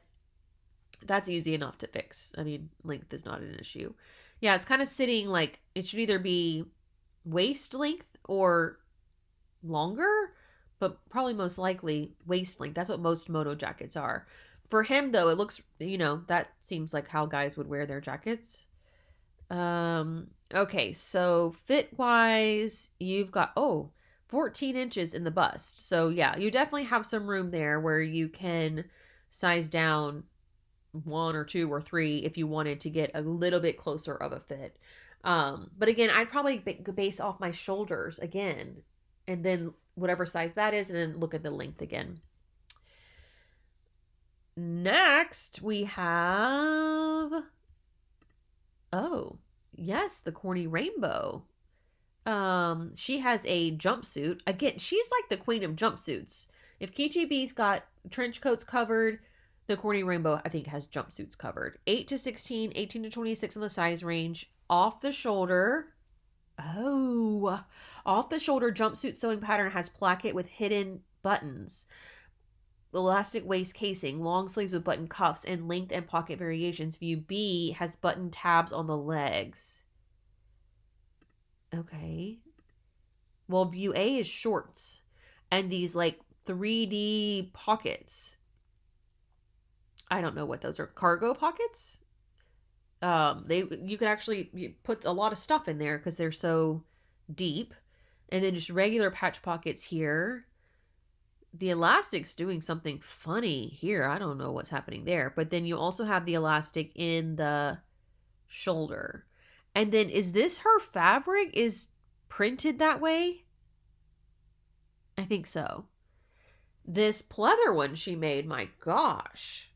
[SPEAKER 1] that's easy enough to fix. I mean, length is not an issue. Yeah, it's kind of sitting like it should either be waist length or longer, but probably most likely waist length. That's what most moto jackets are. For him though, it looks, that seems like how guys would wear their jackets. Okay, so fit wise, you've got 14 inches in the bust. So yeah, you definitely have some room there where you can size down 1 or 2 or 3 if you wanted to get a little bit closer of a fit. But again, I'd probably base off my shoulders again, and then whatever size that is, and then look at the length again. Next, we have, yes, the Corny Rainbow. She has a jumpsuit. Again, she's like the queen of jumpsuits. If Keechii B's got trench coats covered, the Corny Rainbow, I think, has jumpsuits covered. 8 to 16, 18 to 26 in the size range. Off the shoulder. Off the shoulder jumpsuit sewing pattern has placket with hidden buttons. Elastic waist casing, long sleeves with button cuffs, and length and pocket variations. View B has button tabs on the legs. Okay. Well, view A is shorts and these like 3D pockets. I don't know what those are. Cargo pockets? You could actually put a lot of stuff in there because they're so deep. And then just regular patch pockets here. The elastic's doing something funny here. I don't know what's happening there. But then you also have the elastic in the shoulder. And then is this her fabric is printed that way? I think so. This pleather one she made, my gosh.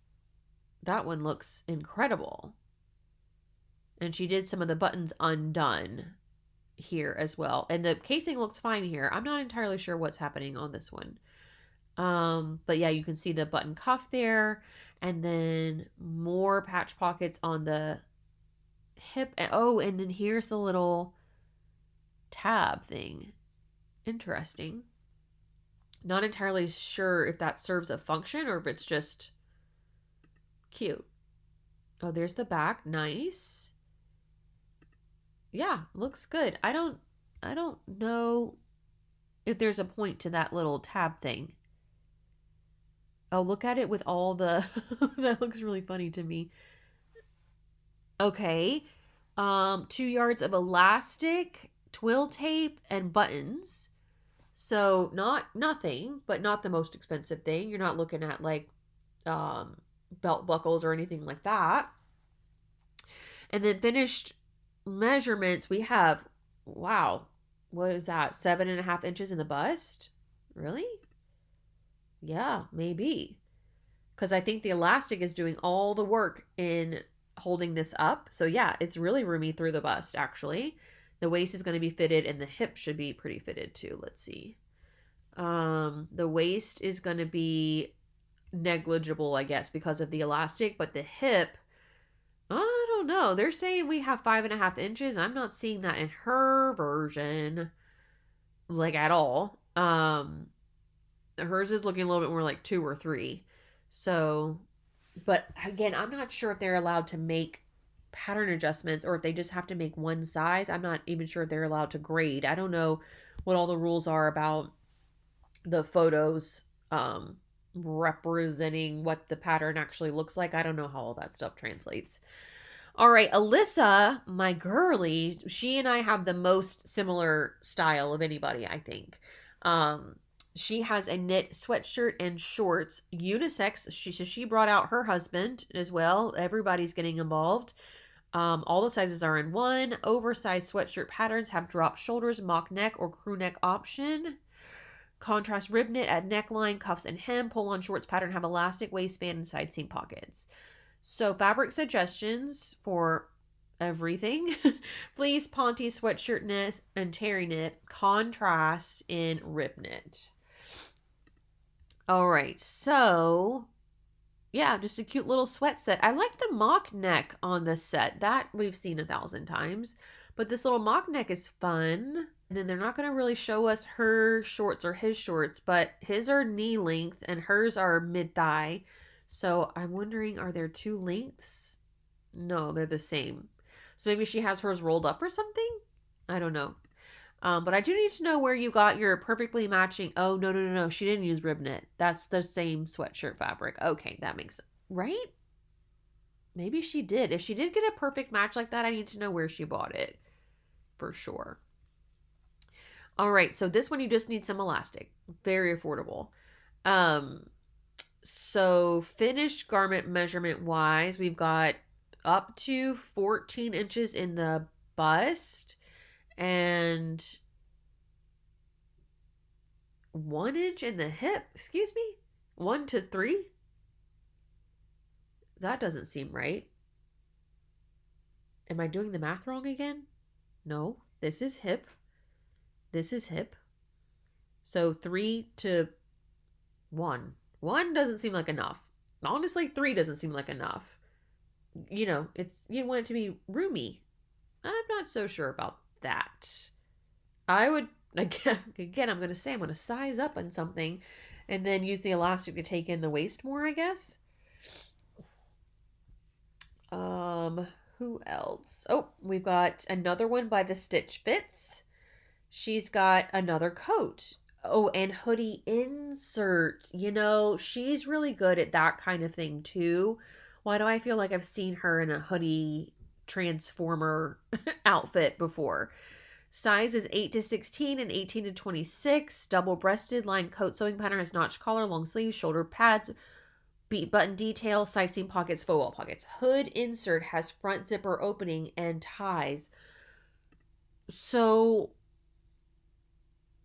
[SPEAKER 1] That one looks incredible. And she did some of the buttons undone here as well. And the casing looks fine here. I'm not entirely sure what's happening on this one. But yeah, you can see the button cuff there. And then more patch pockets on the hip. And then here's the little tab thing. Interesting. Not entirely sure if that serves a function or if it's just cute. Oh, there's the back. Nice. Yeah, looks good. I don't know if there's a point to that little tab thing. Oh, look at it with all the that looks really funny to me. Okay. 2 yards of elastic, twill tape, and buttons. So not nothing, but not the most expensive thing. You're not looking at like um belt buckles or anything like that. And then finished measurements, we have, wow, what is that? 7.5 inches in the bust? Really? Yeah, maybe. Because I think the elastic is doing all the work in holding this up. So yeah, it's really roomy through the bust, actually. The waist is going to be fitted and the hip should be pretty fitted too. Let's see. The waist is going to be negligible, I guess, because of the elastic, but the hip, I don't know. They're saying we have 5.5 inches. I'm not seeing that in her version, like at all. Hers is looking a little bit more like 2 or 3. So, but again, I'm not sure if they're allowed to make pattern adjustments or if they just have to make one size. I'm not even sure if they're allowed to grade. I don't know what all the rules are about the photos representing what the pattern actually looks like. I don't know how all that stuff translates. All right, Alissah, my girly, she and I have the most similar style of anybody, I think. She has a knit sweatshirt and shorts, unisex. She brought out her husband as well. Everybody's getting involved. All the sizes are in one. Oversized sweatshirt patterns have drop shoulders, mock neck, or crew neck option. Contrast rib knit at neckline, cuffs, and hem. Pull-on shorts pattern have elastic waistband and side seam pockets. So fabric suggestions for everything. Fleece, ponte, sweatshirt knit, and terry knit. Contrast in rib knit. All right, so yeah, just a cute little sweat set. I like the mock neck on this set. That we've seen 1,000 times. But this little mock neck is fun. And then they're not going to really show us her shorts or his shorts, but his are knee length and hers are mid-thigh. So I'm wondering, are there 2 lengths? No, they're the same. So maybe she has hers rolled up or something? I don't know. But I do need to know where you got your perfectly matching. Oh, no. She didn't use rib knit. That's the same sweatshirt fabric. Okay, that makes sense. Right? Maybe she did. If she did get a perfect match like that, I need to know where she bought it. For sure. All right, so this one you just need some elastic. Very affordable. So finished garment measurement wise, we've got up to 14 inches in the bust and 1 inch in the hip. Excuse me? 1 to 3? That doesn't seem right. Am I doing the math wrong again? No, this is hip. This is hip. So 3 to 1. 1 doesn't seem like enough. Honestly, 3 doesn't seem like enough. You know, you want it to be roomy. I'm not so sure about that. I would, again, I'm going to say I'm going to size up on something and then use the elastic to take in the waist more, I guess. Who else? Oh, we've got another one by the Stitch Fitz. She's got another coat. Oh, and hoodie insert. You know, she's really good at that kind of thing too. Why do I feel like I've seen her in a hoodie transformer outfit before? Size is 8 to 16 and 18 to 26. Double-breasted lined coat sewing pattern has notch collar, long sleeves, shoulder pads, beat button detail, side seam pockets, faux wall pockets. Hood insert has front zipper opening and ties. So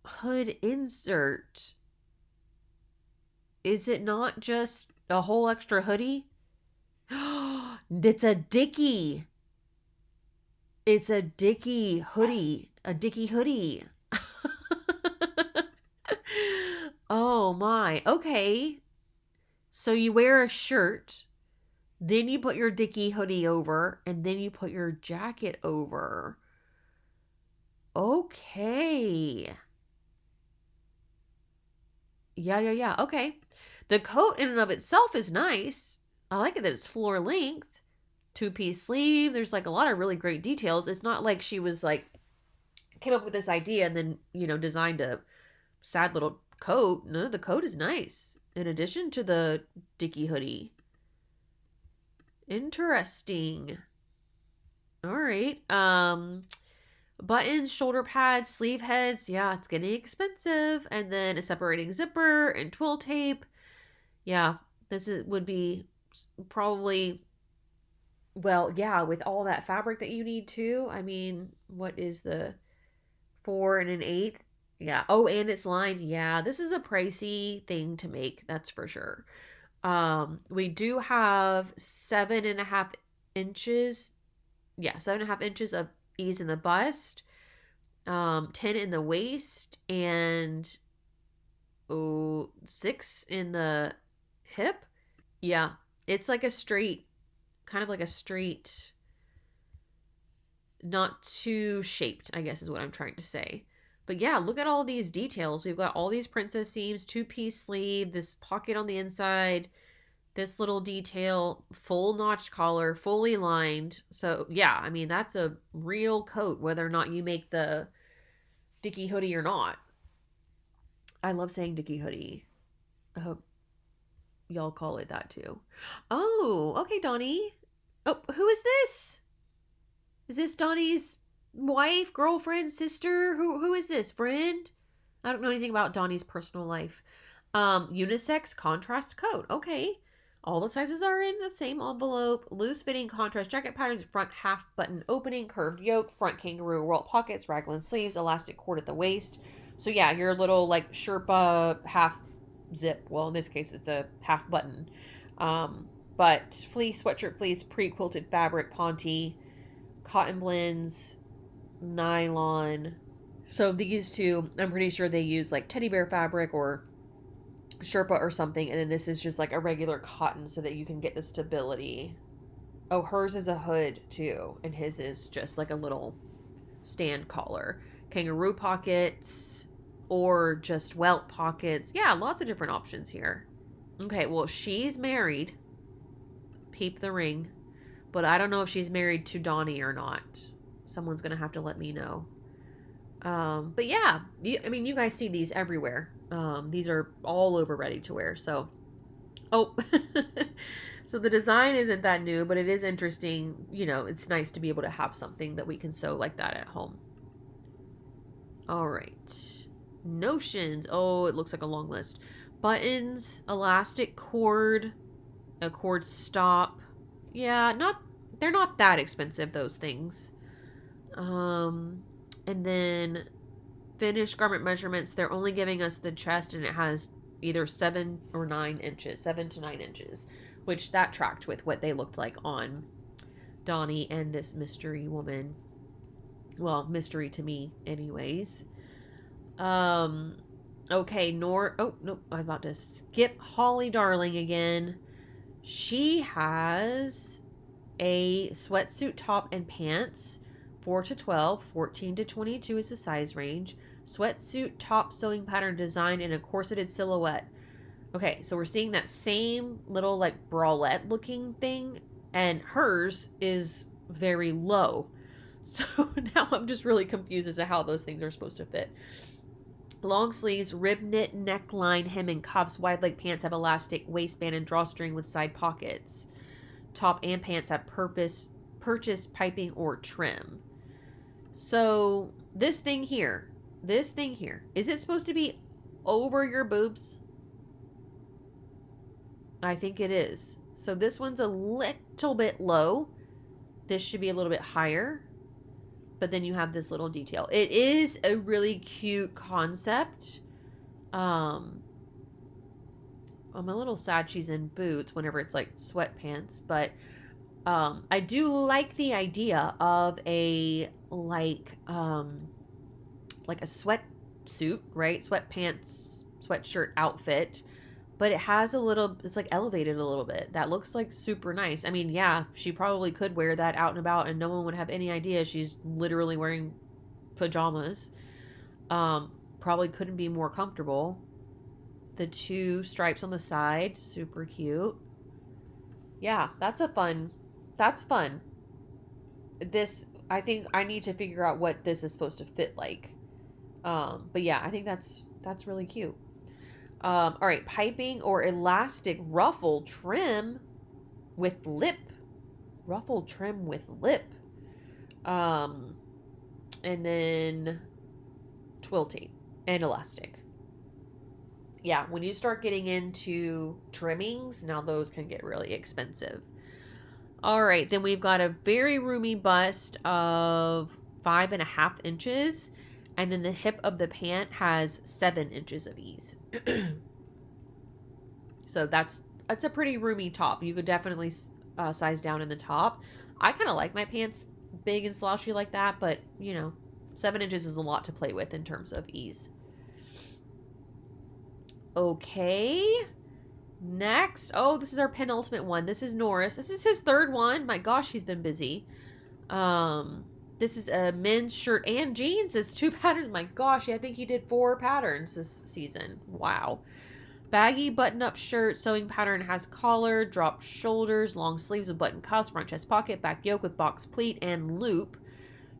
[SPEAKER 1] hood insert, is it not just a whole extra hoodie? It's a dickie. It's a dickie hoodie. A dickie hoodie. Oh my. Okay. So you wear a shirt, then you put your dickie hoodie over, and then you put your jacket over. Okay. Yeah. Okay. The coat in and of itself is nice. I like it that it's floor length, 2-piece sleeve. There's like a lot of really great details. It's not like she was like, came up with this idea and then, designed a sad little coat. No, the coat is nice. In addition to the dicky hoodie. Interesting. All right. Buttons, shoulder pads, sleeve heads. Yeah, it's getting expensive. And then a separating zipper and twill tape. Yeah, would be probably, well, yeah, with all that fabric that you need too. I mean, what is the 4 1/8? Yeah. Oh, and it's lined. Yeah, this is a pricey thing to make. That's for sure. We do have 7.5 inches. Yeah, 7.5 inches of ease in the bust, 10 in the waist, and 6 in the hip. Yeah, it's like a straight, kind of like a straight, not too shaped, I guess is what I'm trying to say. But yeah, look at all these details. We've got all these princess seams, 2-piece sleeve, this pocket on the inside, this little detail, full notch collar, fully lined. So yeah, I mean, that's a real coat, whether or not you make the dicky hoodie or not. I love saying dicky hoodie. I hope y'all call it that too. Oh, okay, Donny. Oh, who is this? Is this Donny's wife, girlfriend, sister? Who is this? Friend? I don't know anything about Donny's personal life. Unisex contrast coat. Okay. All the sizes are in the same envelope. Loose fitting contrast jacket patterns, front half button opening, curved yoke, front kangaroo roll pockets, raglan sleeves, elastic cord at the waist. So yeah, your little like Sherpa half zip. Well, in this case, it's a half button. But fleece, sweatshirt fleece, pre-quilted fabric, ponte, cotton blends, nylon. So these two, I'm pretty sure they use like teddy bear fabric or Sherpa or something, and then this is just like a regular cotton so that you can get the stability. Oh, hers is a hood too, and his is just like a little stand collar. Kangaroo pockets or just welt pockets. Yeah, lots of different options here. Okay, well, she's married. Peep the ring. But I don't know if she's married to Donny or not. Someone's going to have to let me know. But yeah, I mean, you guys see these everywhere. These are all over ready to wear. So, oh, so the design isn't that new, but it is interesting. It's nice to be able to have something that we can sew like that at home. All right. Notions. Oh, it looks like a long list. Buttons, elastic cord, a cord stop. Yeah, they're not that expensive, those things. And then finished garment measurements, they're only giving us the chest, and it has either 7 or 9 inches, 7 to 9 inches, which that tracked with what they looked like on Donny and this mystery woman. Well, mystery to me anyways. Okay, oh, nope, I'm about to skip Holly Darling again. She has a sweatsuit top and pants, 4 to 12, 14 to 22 is the size range. Sweatsuit top sewing pattern design in a corseted silhouette. Okay, so we're seeing that same little like bralette looking thing, and hers is very low. So now I'm just really confused as to how those things are supposed to fit. Long sleeves, rib knit neckline, hem and cuffs. Wide leg pants have elastic waistband and drawstring with side pockets. Top and pants have purchased piping or trim. So this thing here, is it supposed to be over your boobs? I think it is. So this one's a little bit low. This should be a little bit higher. But then you have this little detail. It is a really cute concept. I'm a little sad she's in boots whenever it's like sweatpants, but I do like the idea of a like a sweatsuit, right? Sweatpants, sweatshirt outfit, but it has it's like elevated a little bit. That looks like super nice. I mean, yeah, she probably could wear that out and about and no one would have any idea she's literally wearing pajamas. Probably couldn't be more comfortable. the 2 stripes on the side. Super cute. Yeah, that's fun. This, I think I need to figure out what this is supposed to fit like. But yeah, I think that's really cute. All right, piping or elastic ruffle trim with lip. Ruffle trim with lip. And then twill tape and elastic. Yeah, when you start getting into trimmings, now those can get really expensive. All right, then we've got a very roomy bust of 5.5 inches, and then the hip of the pant has 7 inches of ease. So that's a pretty roomy top. You could definitely size down in the top. I kind of like my pants big and slouchy like that, but 7 inches is a lot to play with in terms of ease. Okay. Next. Oh, this is our penultimate one. This is Norris. This is his 3rd one. My gosh, he's been busy. This is a men's shirt and jeans. It's 2 patterns. My gosh, I think he did 4 patterns this season. Wow. Baggy button-up shirt. Sewing pattern has collar, dropped shoulders, long sleeves with button cuffs, front chest pocket, back yoke with box pleat and loop.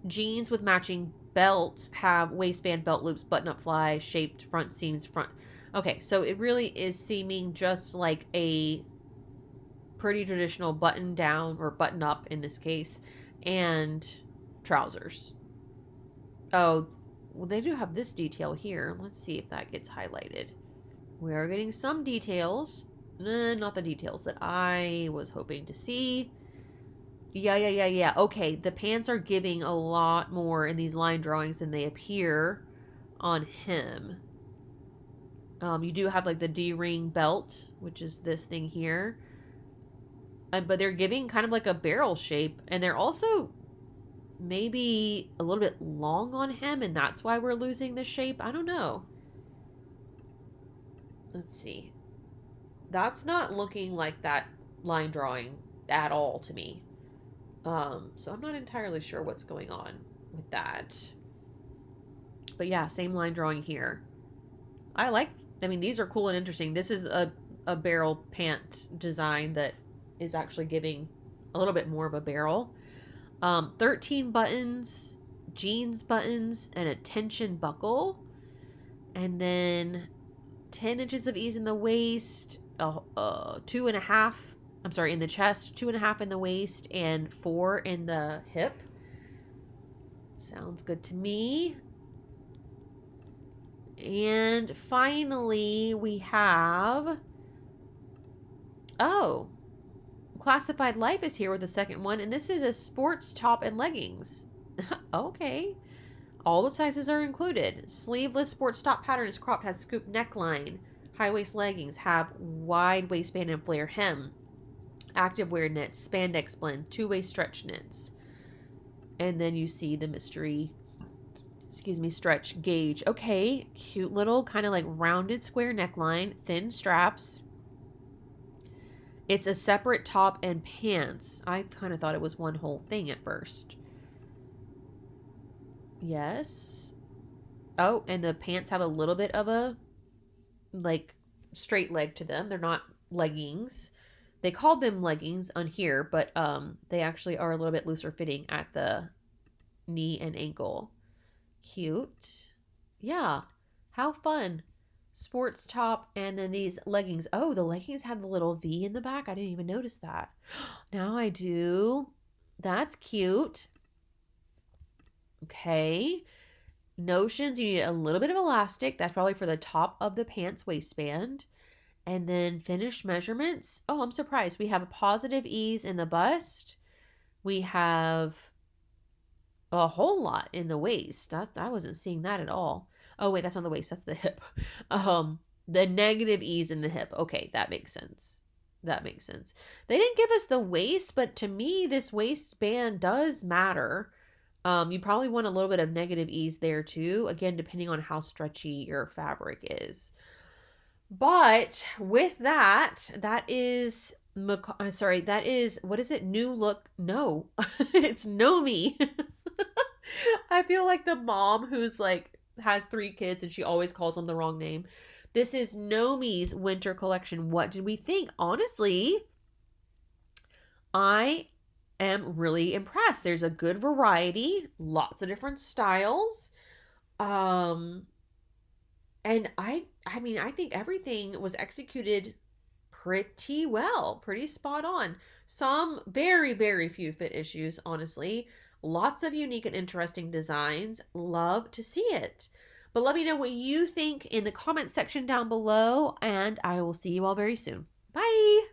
[SPEAKER 1] Jeans with matching belts have waistband, belt loops, button-up fly, shaped front seams, front... Okay, so it really is seeming just like a pretty traditional button down, or button up in this case, and trousers. Oh, well, they do have this detail here. Let's see if that gets highlighted. We are getting some details. Not the details that I was hoping to see. Yeah. Okay, the pants are giving a lot more in these line drawings than they appear on him. You do have like the D-ring belt, which is this thing here. But they're giving kind of like a barrel shape. And they're also maybe a little bit long on him, and that's why we're losing the shape. I don't know. Let's see. That's not looking like that line drawing at all to me. So I'm not entirely sure what's going on with that. But yeah, same line drawing here. I mean, these are cool and interesting. This is a barrel pant design that is actually giving a little bit more of a barrel. 13 buttons, jeans buttons, and a tension buckle. And then 10 inches of ease in the waist, 2.5, I'm sorry, in the chest, 2.5 in the waist, and 4 in the hip. Sounds good to me. And finally, we have... Oh, Classyfied Life is here with the second one, and this is a sports top and leggings. Okay. All the sizes are included. Sleeveless sports top pattern is cropped, has scoop neckline. High waist leggings have wide waistband and flare hem. Activewear knits, spandex blend, 2-way stretch knits. And then you see the mystery... stretch gauge. Okay, cute little kind of like rounded square neckline, thin straps. It's a separate top and pants. I kind of thought it was one whole thing at first. Yes. Oh, and the pants have a little bit of a like straight leg to them. They're not leggings. They called them leggings on here, but they actually are a little bit looser fitting at the knee and ankle. Cute. Yeah. How fun. Sports top and then these leggings. Oh, the leggings have the little V in the back. I didn't even notice that. Now I do. That's cute. Okay. Notions, you need a little bit of elastic. That's probably for the top of the pants waistband. And then finished measurements. Oh, I'm surprised. We have a positive ease in the bust. We have a whole lot in the waist. I wasn't seeing that at all. Oh, wait, that's not the waist. That's the hip. The negative ease in the hip. Okay, that makes sense. That makes sense. They didn't give us the waist, but to me, this waistband does matter. You probably want a little bit of negative ease there too. Again, depending on how stretchy your fabric is. But with that, that is, what is it? New look? No, it's Nomi. I feel like the mom who's like, has 3 kids and she always calls them the wrong name. This is Nomi's winter collection. What did we think? Honestly, I am really impressed. There's a good variety, lots of different styles. And I think everything was executed pretty well, pretty spot on. Some very, very few fit issues, honestly. Lots of unique and interesting designs. Love to see it. But let me know what you think in the comment section down below, and I will see you all very soon. Bye!